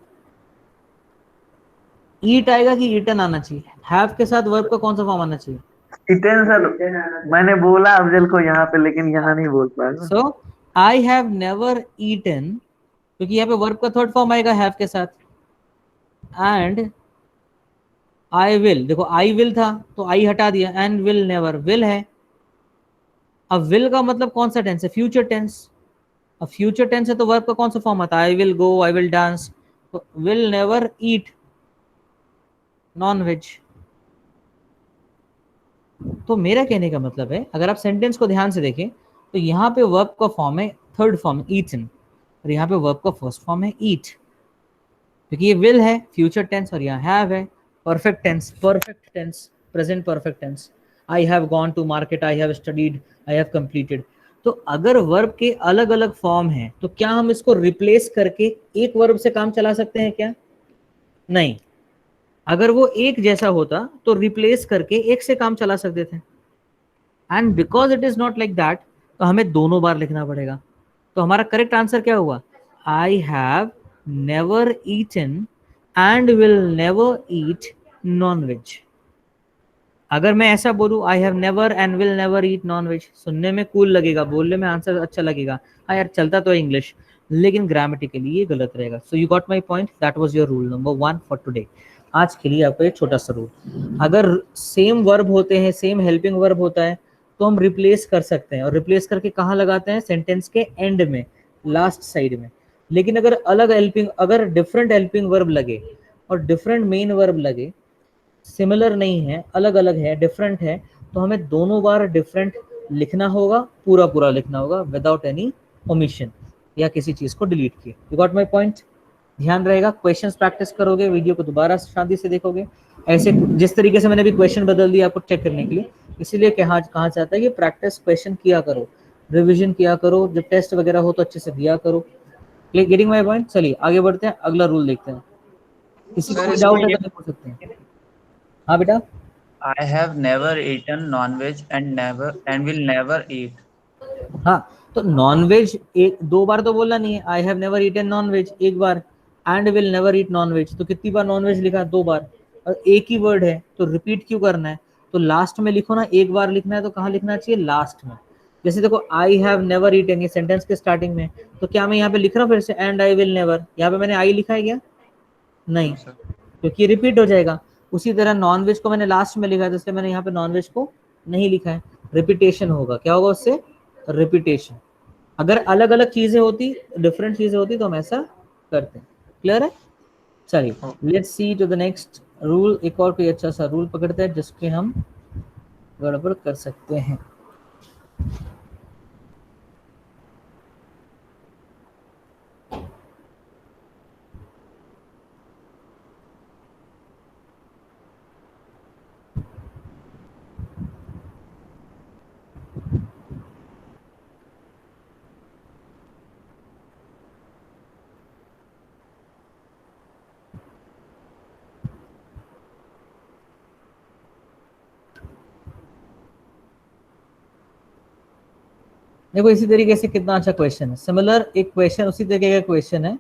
ईट आएगा कि ईटन आना चाहिए? हैव के साथ वर्ब का कौन सा फॉर्म आना चाहिए? इतने सर मैंने बोला अफजल को यहाँ पे, लेकिन यहाँ नहीं बोल पाया। सो आई हैव नेवर ईटन, क्योंकि यहाँ पे वर्ब का थर्ड फॉर्म आएगा हैव के साथ। एंड आई विल, देखो आई विल था तो आई हटा दिया, एंड विल नेवर, विल है। अब विल का मतलब कौन सा टेंस है? Future tense. अब फ्यूचर टेंस है तो वर्ब का कौन सा फॉर्म आता है? I will go, I will dance. तो will never eat non veg. तो मेरा कहने का मतलब है, अगर आप सेंटेंस को ध्यान से देखें तो यहाँ पे वर्ब का फॉर्म है, थर्ड फॉर्म ईटन, और यहाँ पे वर्ब का फर्स्ट फॉर्म है ईट, क्योंकि ये विल है फ्यूचर टेंस, और यहाँ हैव है perfect tense, present perfect tense. I have gone to market, I have studied, I have completed. तो अगर वर्ब के अलग अलग फॉर्म हैं तो क्या हम इसको रिप्लेस करके एक वर्ब से काम चला सकते हैं क्या? नहीं। अगर वो एक जैसा होता तो रिप्लेस करके एक से काम चला सकते थे, and because it is not like that, तो हमें दोनों बार लिखना पड़ेगा। तो हमारा करेक्ट आंसर क्या हुआ? I have never eaten and will never eat non veg. अगर मैं ऐसा बोलूं, I have never and will never eat non veg, सुनने में कूल लगेगा, बोलने में आंसर अच्छा लगेगा, हाँ यार चलता तो है इंग्लिश, लेकिन ग्रामेटिकली ये गलत रहेगा। So you got my point, that was your rule number 1 for today. आज के लिए आपका एक छोटा सा रूल, अगर सेम वर्ब होते हैं, सेम हेल्पिंग वर्ब होता है, तो हम रिप्लेस कर सकते हैं, और रिप्लेस करके कहाँ लगाते हैं? सेंटेंस के एंड में, लास्ट साइड में। लेकिन अगर अलग हेल्पिंग, अगर डिफरेंट हेल्पिंग वर्ब लगे और डिफरेंट मेन वर्ब लगे, सिमिलर नहीं है, अलग अलग है, डिफरेंट है, तो हमें दोनों बार डिफरेंट लिखना होगा, पूरा पूरा लिखना होगा, विदाउट एनी ओमिशन या किसी चीज को डिलीट किए। You got my point? ध्यान रहेगा, क्वेश्चंस प्रैक्टिस करोगे, वीडियो को दोबारा शांति से देखोगे, ऐसे जिस तरीके से मैंने भी क्वेश्चन बदल दिया आपको चेक करने के लिए, इसीलिए कहा चाहता है कि प्रैक्टिस क्वेश्चन किया करो, रिविजन किया करो, जब टेस्ट वगैरह हो तो अच्छे से दिया करो। Getting my point? चलिए आगे बढ़ते हैं, अगला रूल देखते हैं। किसी को कोई डाउट है तो पूछ सकते हैं। हाँ बेटा। I have never eaten non-veg and will never eat. हाँ, तो नॉन वेज एक दो बार तो बोलना नहीं है, I have never eaten non veg एक बार, and will never eat non veg, तो कितनी बार नॉन वेज लिखा? 2 बार, और एक ही वर्ड है तो रिपीट क्यों करना है? तो लास्ट में लिखो ना, एक बार लिखना है तो कहाँ लिखना चाहिए? लास्ट में। जैसे देखो, आई हैव नेवर ईटन, ये सेंटेंस के स्टार्टिंग में, तो क्या मैं यहाँ पे लिख रहा हूँ फिर से एंड आई विल नेवर? यहाँ पे मैंने आई लिखा है क्या? नहीं, क्योंकि रिपीट हो जाएगा। उसी तरह नॉन वेज को मैंने लास्ट में लिखा है, तो इसलिए मैंने यहाँ पे नॉन वेज को नहीं लिखा है, रिपीटेशन होगा। क्या होगा उससे? रिपीटेशन। अगर अलग अलग चीजें होती, डिफरेंट चीजें होती, तो हम ऐसा करते हैं। क्लियर है? चलिए let's see to the next rule. एक और कोई अच्छा सा रूल पकड़ते हैं जिसके हम गड़बड़ कर सकते हैं। देखो इसी तरीके से कितना अच्छा क्वेश्चन है, सिमिलर एक क्वेश्चन, उसी तरीके का क्वेश्चन है।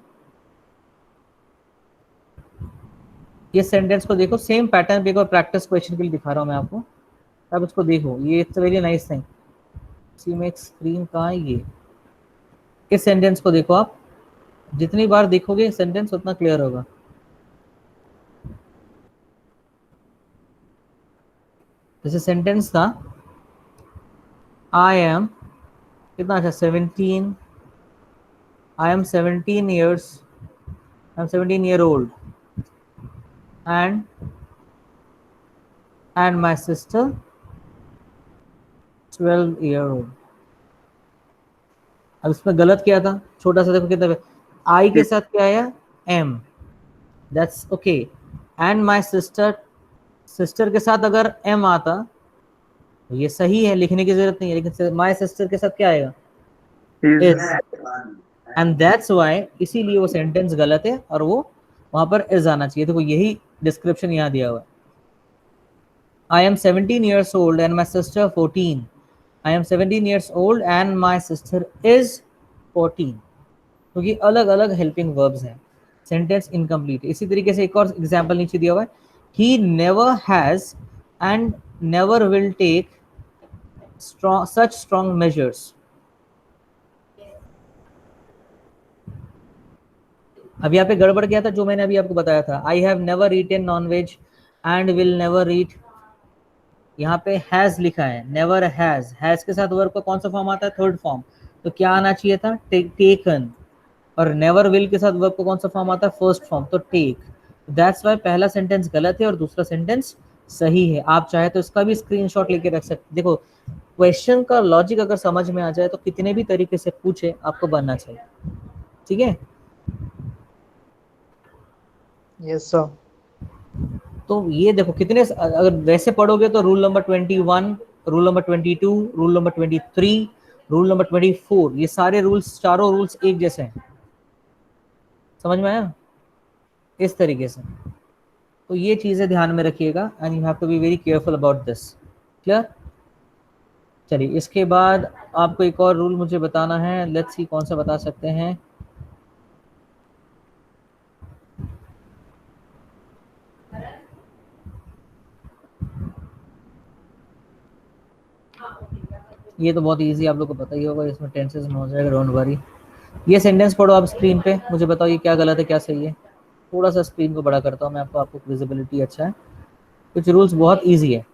ये सेंटेंस को देखो, सेम पैटर्न पे, एक और प्रैक्टिस क्वेश्चन के लिए दिखा रहा हूं मैं आपको, अब इसको देखो, ये इट्स वेरी नाइस थिंग। सी में एक स्क्रीन कहाँ है? ये इस सेंटेंस को देखो, आप जितनी बार देखोगे सेंटेंस उतना क्लियर होगा। जैसे सेंटेंस था, आई एम, कितना अच्छा, 17, I am 17 years, I am 17 year old, and my sister 12 year old। अब इसमें गलत क्या था? छोटा सा देखो कितना, आई के साथ क्या आया? Um, that's okay. And my sister, sister के साथ अगर एम आता ये सही है, लिखने की जरूरत नहीं है, लेकिन माय सिस्टर के साथ क्या आएगा? Is is. And that's why, इसीलिए वो सेंटेंस गलत है और वो वहां पर इज आना चाहिए। देखो यही डिस्क्रिप्शन यहाँ दिया हुआ है। I am 17 years old and my sister 14. I am 17 years old and my sister is 14. क्योंकि अलग अलग हेल्पिंग वर्ब्स हैं, सेंटेंस इनकम्प्लीट। इसी तरीके से एक और एग्जांपल नीचे दिया हुआ है, he never has and never will take such strong measures. अब यहाँ पे गड़बड़ क्या था जो मैंने अभी आपको बताया था, I have never eaten non-veg and will never eat। यहाँ पे हैज लिखा है, नेवर हैज के साथ वर्ब का कौन सा फॉर्म आता है? Third form. तो क्या आना चाहिए था? टेकन। और नेवर विल के साथ वर्ब का कौन सा फॉर्म आता है? फर्स्ट फॉर्म, तो टेक। दैट्स वाई पहला सेंटेंस गलत है और दूसरा सेंटेंस सही है। आप चाहे तो इसका भी स्क्रीनशॉट लेके रख सकते। देखो क्वेश्चन का लॉजिक अगर समझ में आ जाए तो कितने भी तरीके से पूछे आपको बनना चाहिए, ठीक है। Yes, sir. तो ये देखो कितने, अगर वैसे पढ़ोगे तो rule number 21, rule number 22, rule number 23, rule number 24, ये सारे रूल्स, चारों रूल्स एक जैसे हैं। समझ में आया? इस तरीके से तो ये चीजें ध्यान में रखिएगा and you have to be very careful about this. Clear? चलिए इसके बाद आपको एक और रूल मुझे बताना है, लेट्स सी कौन सा बता सकते हैं। ये तो बहुत इजी, आप लोग को पता ही होगा, इसमें टेंसेस में हो जाएगा, डोंट वरी। ये सेंटेंस पढ़ो आप स्क्रीन पे, मुझे बताओ ये क्या गलत है क्या सही है। थोड़ा सा स्क्रीन को बड़ा करता हूँ मैं, आपको विजिबिलिटी अच्छा है। कुछ रूल्स बहुत इजी है।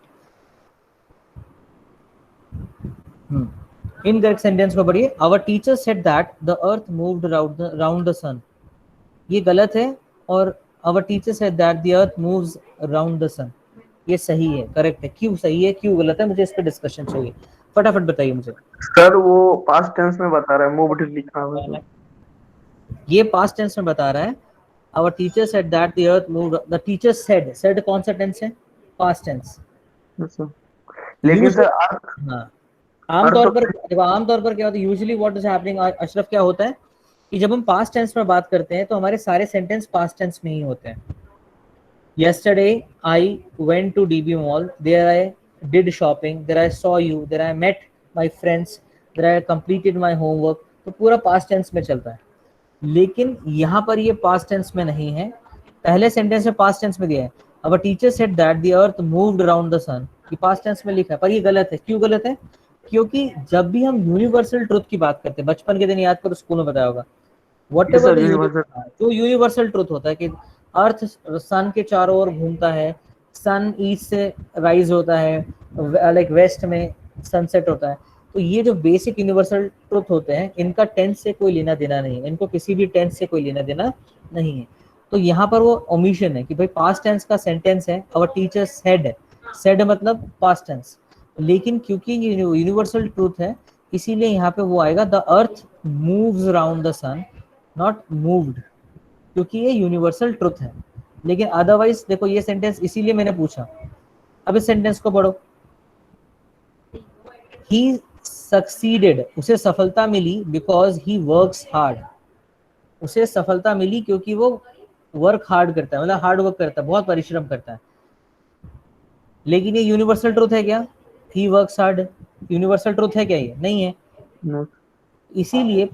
इनकरेक्ट सेंटेंस को पढ़िए। Our teacher said that the earth moved round the sun. ये गलत है। और our teacher said that the earth moves around the sun, ये सही है, करेक्ट है। क्यों सही है क्यों गलत है, मुझे इस पे डिस्कशन चाहिए, फटाफट बताइए मुझे। सर वो पास्ट टेंस में बता रहा है, मूव्ड लिखा हुआ है। ये पास्ट टेंस में बता रहा है। Our teacher said that the earth moved, the teacher said कौन सा टेंस है? Past tense. अच्छा। लेकिन यूज, सर अर्थ, हाँ अर्थ आमतौर पर तो देखो, आमतौर पर क्या होता है, usually what is happening Ashraf, क्या होता है कि जब हम पास्ट टेंस में बात करते हैं तो हमारे सारे सेंटेंस पास्ट टेंस में ही होते हैं। Yesterday I went to DB Mall. There I did shopping. There I saw you. There I met my friends. There I completed my homework. तो पूरा पास्ट टेंस में चलता है। लेकिन यहाँ पर ये पास्ट टेंस में नहीं है, पहले सेंटेंस में पास्ट टेंस में दिया है। अब teacher said that the earth moved around the sun, ये पास्ट टेंस में लिखा है, पर ये गलत है। क्यों गलत है? क्योंकि जब भी हम यूनिवर्सल ट्रुथ की बात करते हैं, बचपन के दिन याद करो, स्कूल में बताया होगा, वट एवर सर यूनिवर्सल, जो यूनिवर्सल ट्रुथ होता है कि अर्थ सन के चारों ओर घूमता है, सन ईस्ट से राइज होता है, लाइक वेस्ट में सनसेट होता है। तो ये जो बेसिक यूनिवर्सल ट्रुथ होते हैं, इनका टेंस से कोई लेना देना नहीं है, इनको किसी भी टेंस से कोई लेना देना नहीं है। तो यहाँ पर वो ओमिशन है कि भाई पास्ट टेंस का सेंटेंस है, और टीचर सेड, सेड मतलब पास्ट टेंस, लेकिन क्योंकि ये यूनिवर्सल ट्रूथ है इसीलिए यहाँ पे वो आएगा, the earth moves around the sun, not moved, क्योंकि ये यूनिवर्सल ट्रुथ है। लेकिन अदरवाइज देखो ये सेंटेंस, इसीलिए मैंने पूछा। अब इस सेंटेंस को पढ़ो, ही सक्सीडेड, उसे सफलता मिली बिकॉज ही वर्क्स हार्ड, उसे सफलता मिली क्योंकि वो वर्क हार्ड करता है, मतलब हार्ड वर्क करता है, बहुत परिश्रम करता है। लेकिन ये यूनिवर्सल ट्रुथ है क्या? He works hard universal truth है क्या? ये नहीं है। इसीलिए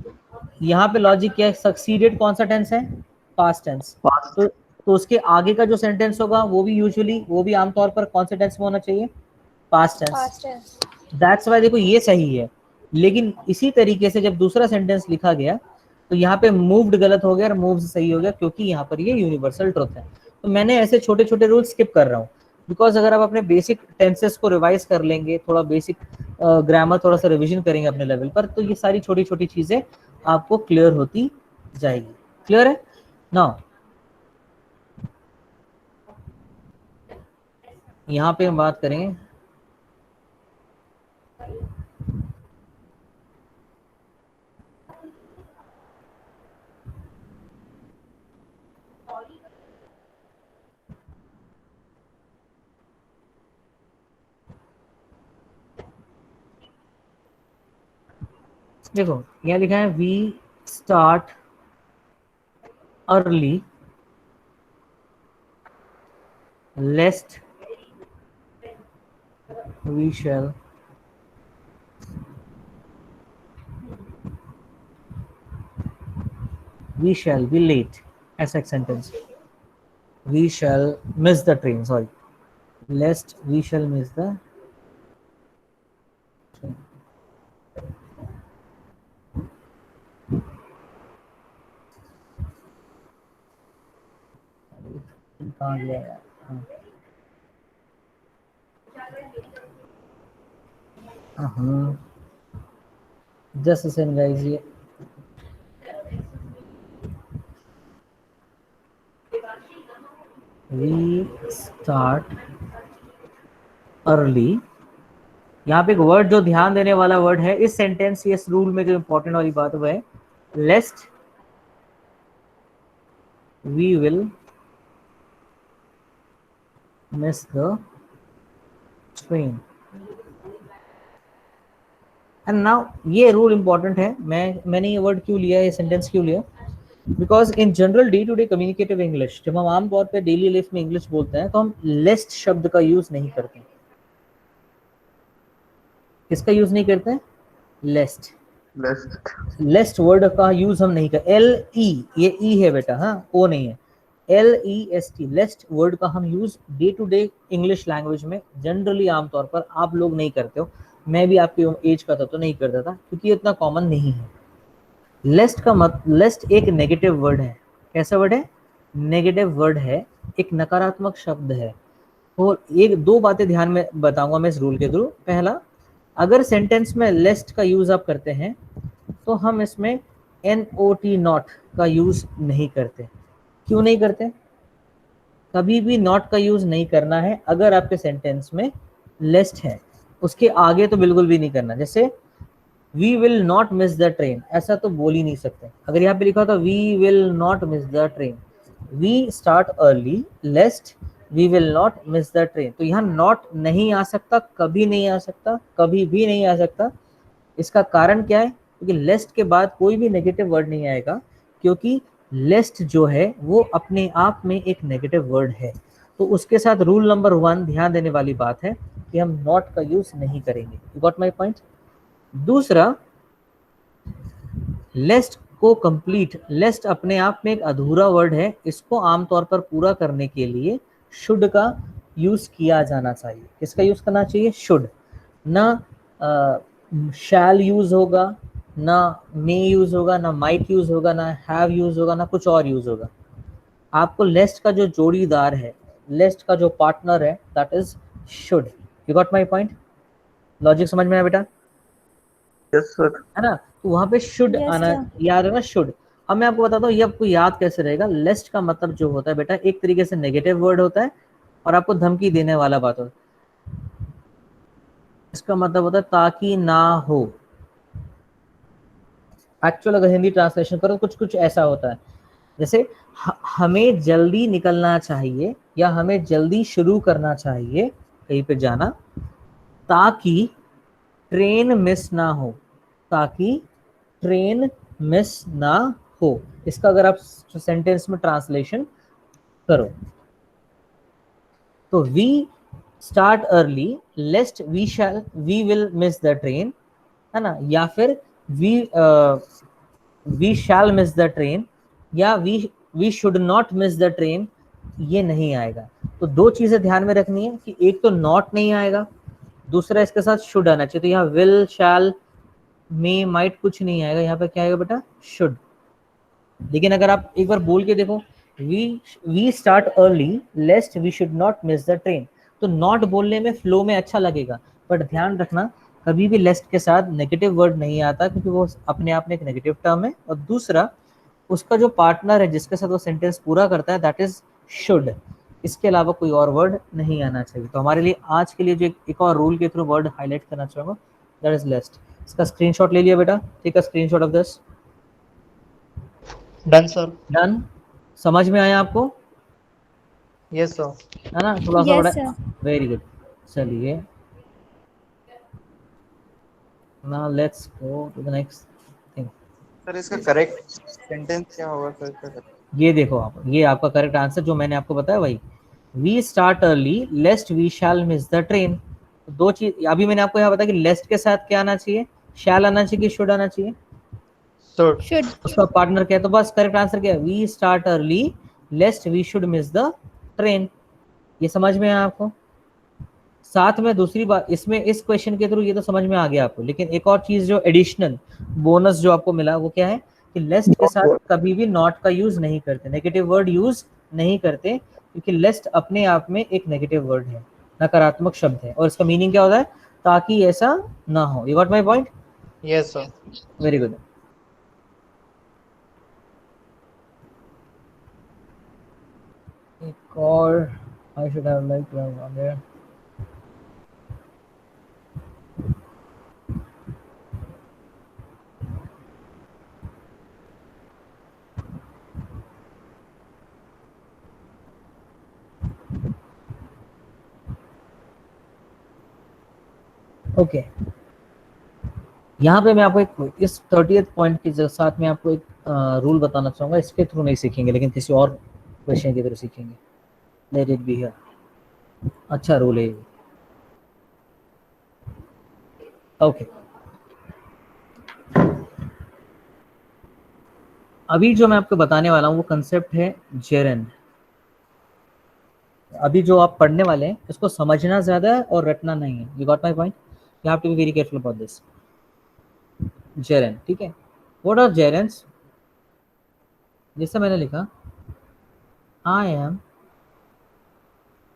यहाँ पे लॉजिक क्या है, सक्सीडेड कौन सा टेंस है? Past tense. तो उसके आगे का जो सेंटेंस होगा वो भी यूजुअली, वो भी आमतौर पर कौन से टेंस में होना चाहिए? Past tense. दैट्स वाई देखो ये सही है। लेकिन इसी तरीके से जब दूसरा सेंटेंस लिखा गया तो यहाँ पे मूव्ड गलत हो गया और मूव्स सही हो गया, क्योंकि यहाँ पर ये यूनिवर्सल ट्रुथ है। तो मैंने ऐसे छोटे छोटे रूल स्किप कर रहा हूँ, बिकॉज अगर आप अपने बेसिक टेंसेस को रिवाइज कर लेंगे, थोड़ा बेसिक ग्रामर थोड़ा सा रिवीजन करेंगे अपने लेवल पर, तो ये सारी छोटी छोटी चीजें आपको क्लियर होती जाएगी। क्लियर है? नाउ यहाँ पे हम बात करेंगे, देखो यहाँ लिखा है we start early lest we shall be late, ऐसा एक sentence, we shall miss the train, sorry, lest we shall miss the train. कहाँ गया यार? हाँ, जस्ट a second guys, ये वी स्टार्ट अर्ली, यहाँ पे एक वर्ड जो ध्यान देने वाला वर्ड है इस सेंटेंस, इस रूल में जो इंपॉर्टेंट वाली बात वो है lest we will miss the train. And now ये रूल इंपॉर्टेंट है, मैंने ये वर्ड क्यों लिया, ये सेंटेंस क्यों लिया, because in general day to day communicative English जब हम आमतौर पे डेली लाइफ में इंग्लिश बोलते हैं तो हम लेस्ट शब्द का यूज नहीं करते। किसका यूज नहीं करते हैं? लेस्ट। लेस्ट वर्ड का यूज हम नहीं करते। एल ई, ये ई है बेटा, हाँ ओ नहीं है, LEST, लेस्ट वर्ड का हम use day to day English language में जनरली आमतौर पर आप लोग नहीं करते हो, मैं भी आपकी एज का था तो नहीं करता था क्योंकि इतना कॉमन नहीं है। लेस्ट का लेस्ट एक नेगेटिव वर्ड है। कैसा वर्ड है? नेगेटिव वर्ड है, एक नकारात्मक शब्द है। और एक दो बातें ध्यान में बताऊंगा मैं इस रूल के थ्रू। पहला, अगर सेंटेंस में लेस्ट का यूज आप करते हैं तो हम इसमें NOT नॉट का यूज नहीं करते। क्यों नहीं करते? कभी भी नॉट का यूज नहीं करना है अगर आपके सेंटेंस में लेस्ट है, उसके आगे तो बिल्कुल भी नहीं करना। जैसे we will not miss the train, ऐसा तो बोल ही नहीं सकते। अगर यहाँ पे लिखा होता we will not miss the train, we start early lest we will not miss the train, तो यहाँ नॉट नहीं आ सकता, कभी नहीं आ सकता, कभी भी नहीं आ सकता। इसका कारण क्या है? क्योंकि लेस्ट के बाद कोई भी नेगेटिव वर्ड नहीं आएगा, क्योंकि लेस्ट जो है वो अपने आप में एक नेगेटिव वर्ड है। तो उसके साथ रूल नंबर 1 ध्यान देने वाली बात है कि हम नॉट का यूज नहीं करेंगे। You got my point? दूसरा, लेस्ट को कंप्लीट, लेस्ट अपने आप में एक अधूरा वर्ड है, इसको आमतौर पर पूरा करने के लिए शुड का यूज किया जाना चाहिए। किसका यूज करना चाहिए? शुड। ना शैल यूज होगा, ना मे यूज होगा, ना माइट यूज होगा, ना हैव यूज होगा, ना कुछ और यूज होगा। आपको लेस्ट का जो जोड़ीदार है, लेस्ट का जो पार्टनर है, that is should. You got my point? Logic समझ में आया बेटा? Yes sir. है ना? तो वहां पे शुड Yes, आना, sir. याद है ना शुड। अब मैं आपको बताता हूँ ये आपको याद कैसे रहेगा। लेस्ट का मतलब जो होता है बेटा, एक तरीके से नेगेटिव वर्ड होता है और आपको धमकी देने वाला बात होता है। इसका मतलब होता है ताकि ना हो। एक्चुअल अगर हिंदी ट्रांसलेशन करो कुछ कुछ ऐसा होता है, जैसे हमें जल्दी निकलना चाहिए या हमें जल्दी शुरू करना चाहिए कहीं पे जाना, ताकि ट्रेन मिस ना हो, ताकि ट्रेन मिस ना हो। इसका अगर आप सेंटेंस में ट्रांसलेशन करो तो we start early lest we will miss the train, है ना, या फिर we shall miss the train, या we should not miss the train, ये नहीं आएगा। तो दो चीजें ध्यान में रखनी है कि एक तो नॉट नहीं आएगा, दूसरा इसके साथ शुड आना चाहिए। तो यहाँ विल, शैल, मे, माइट कुछ नहीं आएगा, यहाँ पे क्या आएगा बेटा? शुड। लेकिन अगर आप एक बार बोल के देखो, we start early lest we should not miss the train, तो नॉट बोलने में फ्लो में अच्छा लगेगा, बट ध्यान रखना कभी भी लेस्ट के साथ नेगेटिव वर्ड नहीं आता, क्योंकि वो अपने आप में एक नेगेटिव टर्म है। और दूसरा, उसका जो पार्टनर है जिसके साथ वो सेंटेंस पूरा करता है, दैट इज शुड। इसके अलावा कोई और वर्ड नहीं आना चाहिए। तो हमारे लिए आज के लिए जो एक और रूल के थ्रू वर्ड हाईलाइट करना चाहूंगा, दैट इज लेस्ट। इसका स्क्रीनशॉट ले लिया बेटा, ठीक है? Screenshot of this. Done sir. Done? समझ में आया आपको? Yes sir. है ना? थोड़ा सा Yes, बड़ा। sir. Very good. चलिए, now let's go to the next sir इसका करेक्ट सेंटेंस क्या होगा सर इसका? ये देखो आप, ये आपका करेक्ट आंसर जो मैंने आपको बताया वही, we start early lest we shall miss the train. दो चीज अभी मैंने आपको यहाँ बताया कि लेस्ट के साथ क्या आना चाहिए, शैल आना चाहिए कि शुड आना चाहिए, शुड। उसका पार्टनर क्या है, तो बस करेक्ट आंसर क्या है, we start early lest we should miss the train. ये समझ में आया आपको? साथ में दूसरी बात इसमें, इस क्वेश्चन के थ्रू ये तो समझ में आ गया आपको, लेकिन एक और चीज जो एडिशनल बोनस जो आपको मिला वो क्या है कि लेस्ट के साथ कभी भी नॉट का यूज नहीं करते, नेगेटिव वर्ड यूज नहीं करते, क्योंकि लेस्ट अपने आप में एक नेगेटिव वर्ड है, नकारात्मक शब्द है, और इसका मीनिंग क्या होता है, ताकि ऐसा ना हो। You got my point? Yes sir. Very good. एक और I should have like one there. Okay यहाँ पे मैं आपको एक इस 30th पॉइंट के साथ में आपको एक रूल बताना चाहूंगा, इसके थ्रू नहीं सीखेंगे लेकिन किसी और क्वेश्चन के थ्रू सीखेंगे। Let it be here. अच्छा रूल है ये। ओके अभी जो मैं आपको बताने वाला हूँ वो कंसेप्ट है जेरेंड। अभी जो आप पढ़ने वाले हैं इसको समझना ज्यादा है और रटना नहीं है। You got my point? You have to be very careful about this. Gerund, ठीक है? What are gerunds? जैसे मैंने लिखा, I am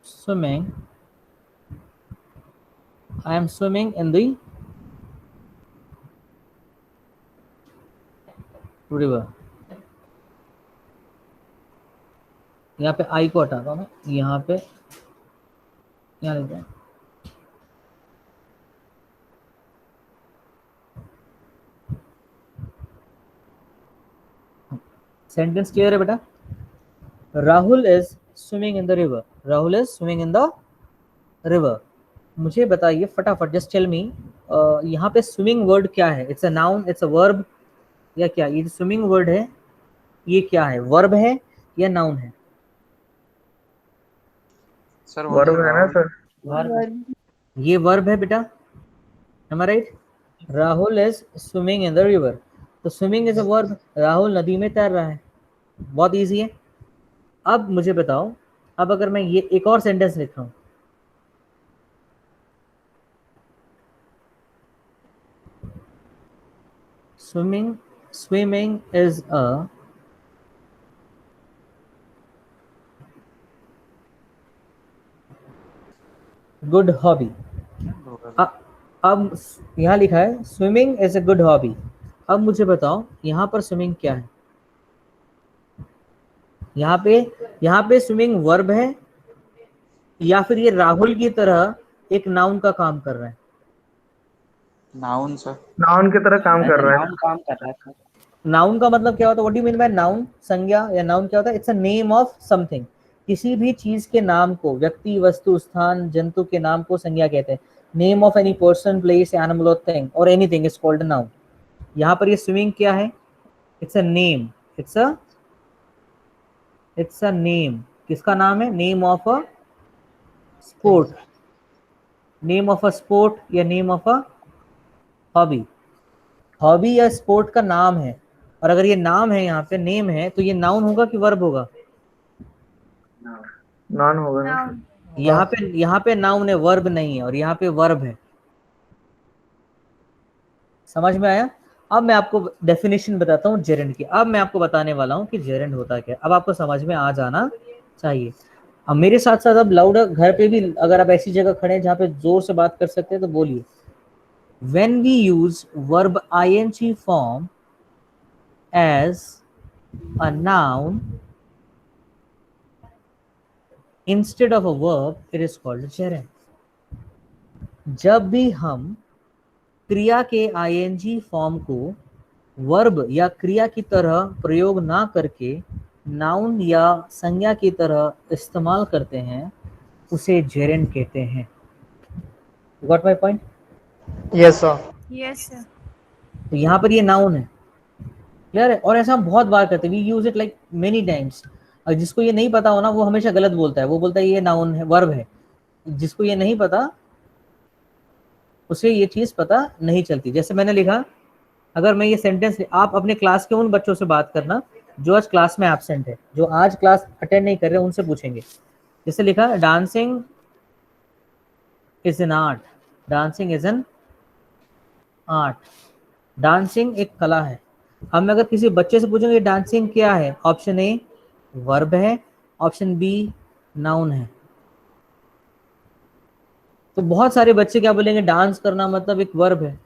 swimming, I am swimming in the river। यहाँ पे आई को हटाता हूँ मैं, यहाँ पे यहाँ लिखते हैं सेंटेंस क्लियर है बेटा? Rahul is swimming in the river. Rahul is swimming in the river. मुझे बताइए फटाफट, जस्ट टेल मी, यहाँ पे स्विमिंग वर्ड क्या है? It's a noun, it's a verb, या क्या? ये स्विमिंग वर्ड है, ये क्या है, वर्ब है या नाउन है? सर वर्ब है ना सर? वर्ब। ये वर्ब है बेटा, am I right? Rahul is swimming in the river, तो swimming is a verb, Rahul नदी में तैर रहा है। बहुत इजी है। अब मुझे बताओ, अब अगर मैं ये एक और सेंटेंस लिख रहा हूं, swimming is a good hobby। अब यहाँ लिखा है swimming is a good hobby. अब मुझे बताओ यहाँ पर स्विमिंग क्या है? यहाँ पे स्विमिंग वर्ब है या फिर ये राहुल की तरह एक नाउन का काम कर रहा है? Noun sir. नाउन की तरह काम कर रहा है। नाउन काम कर रहा है। नाउन का मतलब क्या होता है? What do you mean by noun? संज्ञा या नाउन क्या होता है? It's a name of something. किसी भी चीज के नाम को, व्यक्ति, वस्तु, स्थान, जंतु के नाम को संज्ञा कहते हैं। Name of any person, place, animal और थिंग और एनीथिंग इज कॉल्ड नाउन। यहाँ पर ये स्विमिंग क्या है? It's a name, it's a name. किसका नाम है? Name of a sport, name of a sport या name of a hobby. Hobby या स्पोर्ट का नाम है, और अगर ये नाम है, यहाँ पे नेम है, तो ये नाउन होगा कि वर्ब होगा? नाउन होगा ना? यहाँ पे नाउन है, वर्ब नहीं है, और यहाँ पे वर्ब है। समझ में आया? अब मैं आपको डेफिनेशन बताता हूँ जेरेंड की। अब मैं आपको बताने वाला हूँ कि जेरेंड होता क्या है। अब आपको समझ में आ जाना चाहिए। अब मेरे साथ साथ अब लाउड, घर पे भी अगर आप ऐसी जगह खड़े हैं जहाँ पे जोर से बात कर सकते हैं तो बोलिए। When we use verb ing form as a noun instead of a verb, it is called gerund। जब भी हम क्रिया के ing फॉर्म को वर्ब या क्रिया की तरह प्रयोग ना करके नाउन या संज्ञा की तरह इस्तेमाल करते हैं, उसे जेरेंड कहते हैं। Got my point? Yes sir. Yes sir. तो यहाँ पर ये नाउन है, क्लियर है? और ऐसा हम बहुत बार करते हैं, we use it like many times. और जिसको ये नहीं पता हो ना, वो हमेशा गलत बोलता है, वो बोलता है ये नाउन है, वर्ब है। जिसको ये नहीं पता उसे ये चीज पता नहीं चलती। जैसे मैंने लिखा, अगर मैं ये सेंटेंस, आप अपने क्लास के उन बच्चों से बात करना जो आज क्लास में एब्सेंट है, जो आज क्लास अटेंड नहीं कर रहे, उनसे पूछेंगे। जैसे लिखा, dancing is an art, dancing is an art. Dancing एक कला है। हम अगर किसी बच्चे से पूछेंगे डांसिंग क्या है, ऑप्शन ए वर्ब है, ऑप्शन बी नाउन है। तो बहुत सारे बच्चे क्या बोलेंगे, डांस करना मतलब एक वर्ब है,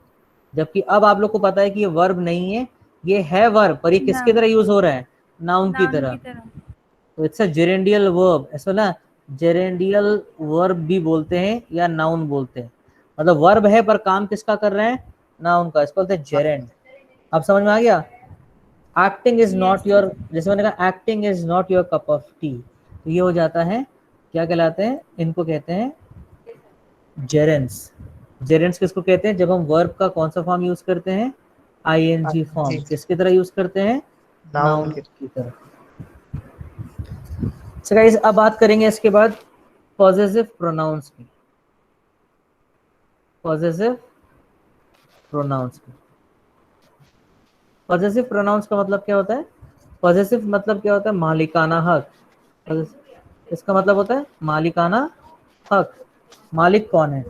जबकि अब आप लोग को पता है कि ये वर्ब नहीं है, ये है वर्ब, पर ये किसकी तरह यूज हो रहा है, नाउन की तरह। तो इट्स अ जेरेंडियल वर्ब, ऐसा ना, जेरेंडियल वर्ब भी बोलते हैं या नाउन बोलते हैं। मतलब वर्ब है पर काम किसका कर रहे हैं, नाउन का, इसको बोलते हैं जेरेंड। अब समझ में आ गया? एक्टिंग इज नॉट योर, जैसे मैंने कहा acting is not your cup of T, तो ये हो जाता है, क्या कहलाते हैं, इनको कहते हैं जेरेंड्स। जेरेंड्स किसको कहते हैं, जब हम वर्ब का कौन सा फॉर्म यूज करते हैं, आईएनजी फॉर्म, किसकी तरह यूज करते हैं, नाउन की तरह। So guys, अब बात करेंगे इसके बाद पॉजेसिव प्रोनाउंस की। पॉजेसिव प्रोनाउंस की, पॉजेसिव प्रोनाउंस का मतलब क्या होता है? पॉजेसिव मतलब क्या होता है, मालिकाना हक। इसका मतलब होता है मालिकाना हक। मालिक कौन है?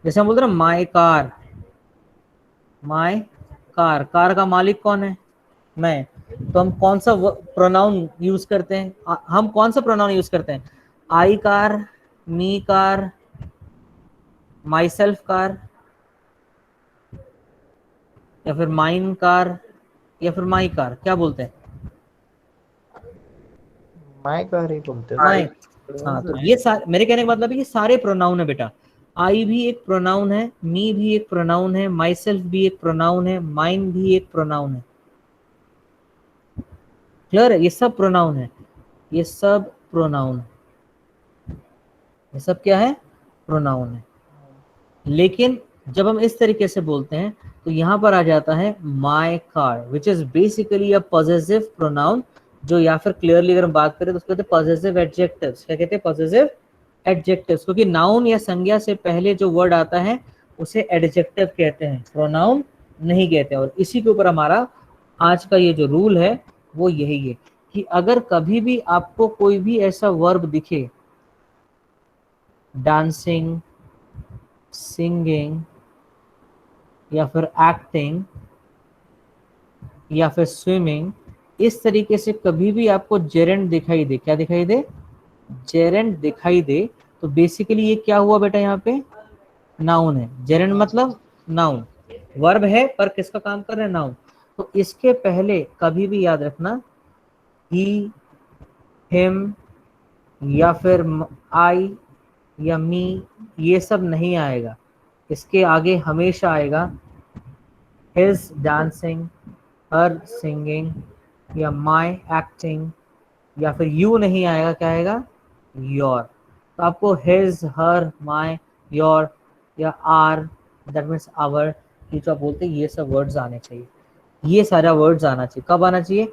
जैसे हम बोलते हैं my car, my car, car का मालिक कौन है, मैं। तो हम कौन सा प्रोनाउन यूज करते हैं, हम कौन सा प्रोनाउन यूज करते हैं, I car, me car, myself car, या फिर माइन कार, या फिर माई कार, क्या बोलते हैं, माय कार ही बोलते हैं। माई। हाँ, तो ये मेरे कहने का मतलब है कि सारे प्रोनाउन है बेटा। आई भी एक प्रोनाउन है, मी भी एक प्रोनाउन है, माई सेल्फ भी एक प्रोनाउन है, माइन भी एक प्रोनाउन है। क्लियर है? ये सब प्रोनाउन है, ये सब प्रोनाउन है, ये सब क्या है, प्रोनाउन है। लेकिन जब हम इस तरीके से बोलते हैं तो यहाँ पर आ जाता है my car, which is basically a possessive pronoun, जो या फिर क्लियरली अगर हम बात करें तो उसको कहते हैं पॉजेसिव एडजेक्टिव्स। क्या कहते हैं, पॉजेसिव एडजेक्टिव्स। क्योंकि नाउन या संज्ञा से पहले जो वर्ड आता है उसे एडजेक्टिव कहते हैं, प्रोनाउन नहीं कहते हैं। और इसी के ऊपर हमारा आज का ये जो रूल है वो यही है कि अगर कभी भी आपको कोई भी ऐसा वर्ब दिखे, डांसिंग, सिंगिंग, या फिर एक्टिंग, या फिर स्विमिंग, इस तरीके से कभी भी आपको जेरेंड दिखाई दे, क्या दिखाई दे, जेरेंड दिखाई दे, तो बेसिकली ये क्या हुआ बेटा, यहाँ पे नाउन है। जेरेंड मतलब नाउन, वर्ब है पर किसका काम कर रहे हैं, नाउन। तो इसके पहले कभी भी याद रखना, ही, हिम, या फिर आई या मी, ये सब नहीं आएगा। इसके आगे हमेशा आएगा his डांसिंग, हर सिंगिंग, या माय एक्टिंग, या फिर यू नहीं आएगा, क्या आएगा, योर। तो आपको his, हर, माय, योर या आर, दैट मीन्स आवर, ये जो आप बोलते हैं ये सब वर्ड्स आने चाहिए, ये सारा वर्ड्स आना चाहिए। कब आना चाहिए,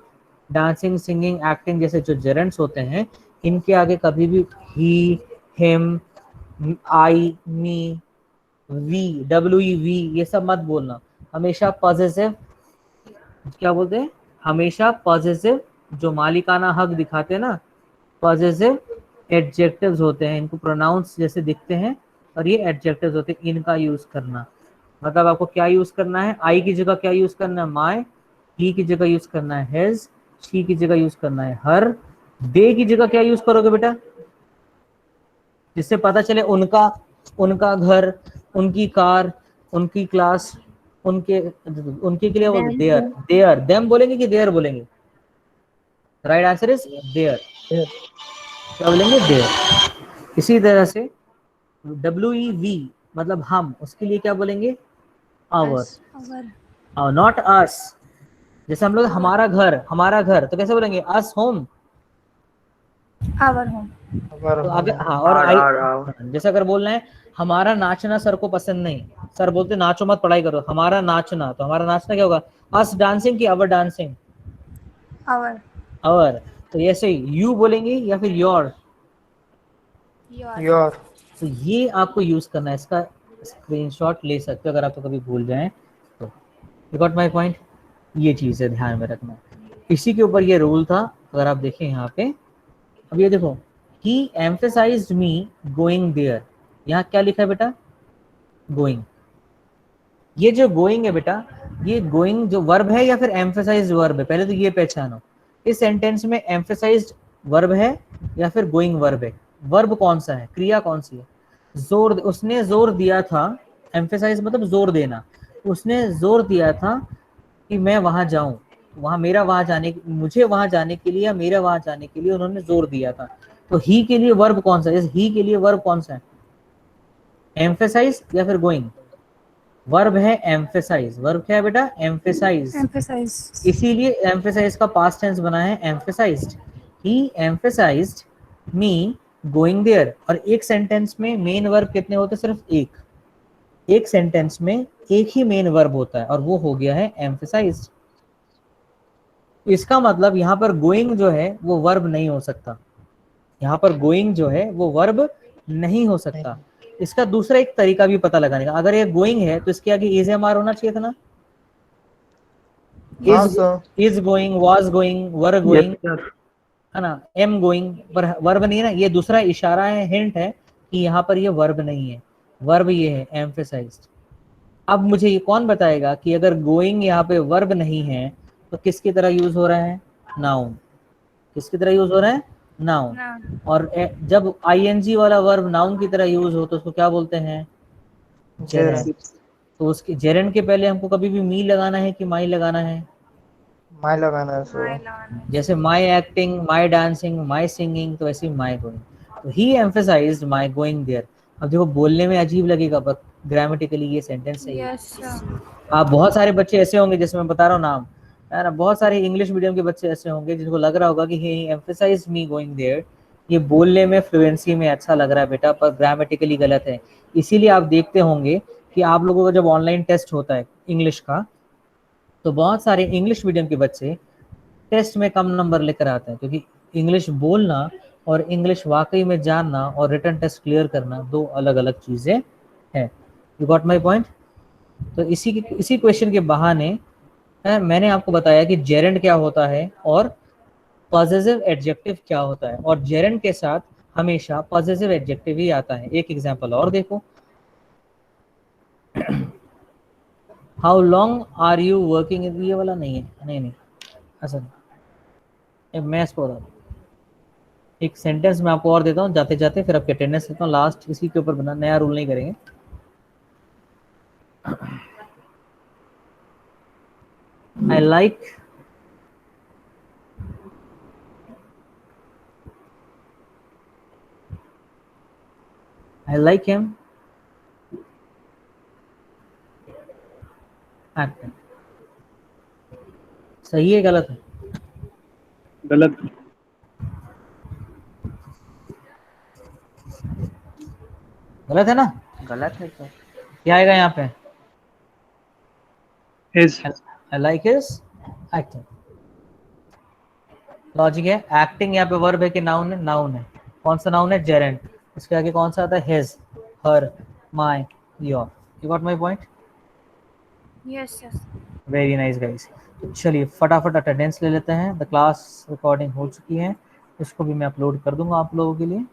डांसिंग, सिंगिंग, एक्टिंग जैसे जो जेरेंड्स होते हैं, इनके आगे कभी भी he, him, I, me, we, WEV, ये सब मत बोलना। हमेशा पॉजेसिव, क्या बोलते हैं, हमेशा पॉजेसिव जो मालिकाना हक दिखाते हैं ना, पॉजेसिव एडजेक्टिव्स होते हैं, इनको प्रोनाउंस जैसे दिखते हैं और ये एडजेक्टिव्स होते हैं, इनका यूज करना। मतलब आपको क्या यूज करना है, आई की जगह क्या यूज करना है, माय, ही की जगह यूज करना है हिज, शी की जगह यूज करना है हर, दे की जगह क्या यूज करोगे बेटा, जिससे पता चले उनका, उनका घर, उनकी कार, उनकी क्लास, उनके के लिए वो देयर, देयर, देम बोलेंगे कि देयर बोलेंगे, राइट आंसर इज देयर, क्या बोलेंगे, देयर। इसी तरह से WEV मतलब हम, उसके लिए क्या बोलेंगे, आवर, और नॉट अस। जैसे हम लोग हमारा घर, हमारा घर, तो कैसे बोलेंगे, अस होम, आवर होम। तो अगर हाँ, और आई, जैसे अगर बोलना है हमारा नाचना सर को पसंद नहीं, सर बोलते नाचो मत, पढ़ाई करो, हमारा नाचना, तो हमारा नाचना क्या होगा, अस डांसिंग की अवर डांसिंग, our, आवर, तो ऐसे यू बोलेंगे या फिर योर, your, योर। तो ये आपको यूज करना है, इसका स्क्रीनशॉट ले सकते हो अगर आपको कभी भूल जाए तो। यू गॉट माय पॉइंट, ये चीज़ है ध्यान में रखना। इसी के ऊपर ये रूल था, अगर आप देखें यहाँ पे, अब ये देखो, ही एम्फेसाइज्ड मी गोइंग देयर, यहाँ क्या लिखा है बेटा, गोइंग। ये जो गोइंग है बेटा, ये गोइंग जो वर्ब है या फिर एम्फेसाइज्ड वर्ब है, पहले तो ये पहचानो। इस सेंटेंस में एम्फेसाइज्ड वर्ब है या फिर गोइंग वर्ब है, वर्ब कौन सा है, क्रिया कौन सी है, जोर, उसने जोर दिया था, एम्फेसाइज मतलब जोर देना, उसने जोर दिया था कि मैं वहां जाऊं, वहां मेरा वहां जाने, मुझे वहां जाने के लिए या मेरा वहां जाने के लिए उन्होंने जोर दिया था। तो ही के लिए वर्ब कौन सा है, इस ही के लिए वर्ब कौन सा है, एम्फेसाइज या फिर गोइंग, वर्ब है एम्फेसाइज, वर्ब क्या है बेटा, एम्फेसाइज, emphasize, इसीलिए एम्फेसाइज का पास्ट टेंस बना है emphasized, he emphasized me going there. और एक सेंटेंस में मेन वर्ब कितने होते हैं, सिर्फ एक सेंटेंस में एक ही मेन वर्ब होता है और वो हो गया है एम्फेसाइज्ड। इसका मतलब यहाँ पर गोइंग जो है वो वर्ब नहीं हो सकता, यहाँ पर गोइंग जो है वो वर्ब नहीं हो सकता। इसका दूसरा एक तरीका भी पता लगाने का, अगर ये गोइंग है तो इसके आगे इज एम आर होना चाहिए था ना, हाँ sir. Is going, was going, were yes going, sir. है ना, एम गोइंग, पर वर्ब नहीं है ना, ये दूसरा इशारा है, हिंट है कि यहाँ पर ये वर्ब नहीं है, वर्ब ये है एम्फेसाइज्ड। अब मुझे ये कौन बताएगा कि अगर गोइंग यहाँ पे वर्ब नहीं है तो किसकी तरह यूज हो रहा है, नाउन, किसकी तरह यूज हो रहा है, नाउन। noun, और जब आईएनजी वाला वर्ब नाउन की तरह यूज हो तो उसको क्या बोलते हैं, जेरेंड। तो उसके जेरेंड के पहले हमको कभी भी मी लगाना है कि माई लगाना है, माई लगाना है my सर। lawn, जैसे my acting, my dancing, my singing, तो वैसे ही माई गोइंग। तो ही एम्फेसाइज्ड माई गोइंग देयर। अब देखो बोलने में अजीब लगेगा पर ग्रामेटिकली ये सेंटेंस सही है। yes sir, आप बहुत सारे बच्चे ऐसे होंगे, जैसे मैं बता रहा हूँ नाम, है ना, बहुत सारे इंग्लिश मीडियम के बच्चे ऐसे होंगे जिनको लग रहा होगा कि ही एम्फेसाइज्ड मी गोइंग देयर, ये बोलने में फ्लुएंसी में अच्छा लग रहा है बेटा, पर ग्रामेटिकली गलत है। इसीलिए आप देखते होंगे कि आप लोगों का जब ऑनलाइन टेस्ट होता है इंग्लिश का, तो बहुत सारे इंग्लिश मीडियम के बच्चे टेस्ट में कम नंबर लेकर आते हैं, क्योंकि इंग्लिश बोलना और इंग्लिश वाकई में जानना और रिटन टेस्ट क्लियर करना दो अलग अलग चीज़ें हैं। You got my point. तो इसी क्वेश्चन के बहाने मैंने आपको बताया कि जेरेंड क्या होता है और पॉजेसिव एडजेक्टिव क्या होता है, और जेरेंड के साथ हमेशा पॉजेसिव एडजेक्टिव ही आता है। एक एग्जांपल और देखो, how long are you working, ये वाला नहीं है, नहीं असल मैं इसको बता, एक सेंटेंस मैं आपको और देता हूँ जाते जाते, फिर आपके अटेंडेंस देता हूँ लास्ट, इसी के ऊपर बना, नया रूल नहीं करेंगे। I like him acting। सही है गलत है, गलत। गलत है ना, गलत है सर। क्या आएगा यहाँ पे, His। I like his acting। Logic है, एक्टिंग यहाँ पे वर्ब है कि नाउन है, नाउन है, कौन सा नाउन है, जेरेंट, उसके आगे कौन सा आता है, his, her, my, your. You got my point. yes sir, very nice guys. चलिए फटाफट अटेंडेंस ले लेते हैं। द क्लास रिकॉर्डिंग हो चुकी है, इसको भी मैं अपलोड कर दूंगा आप लोगों के लिए।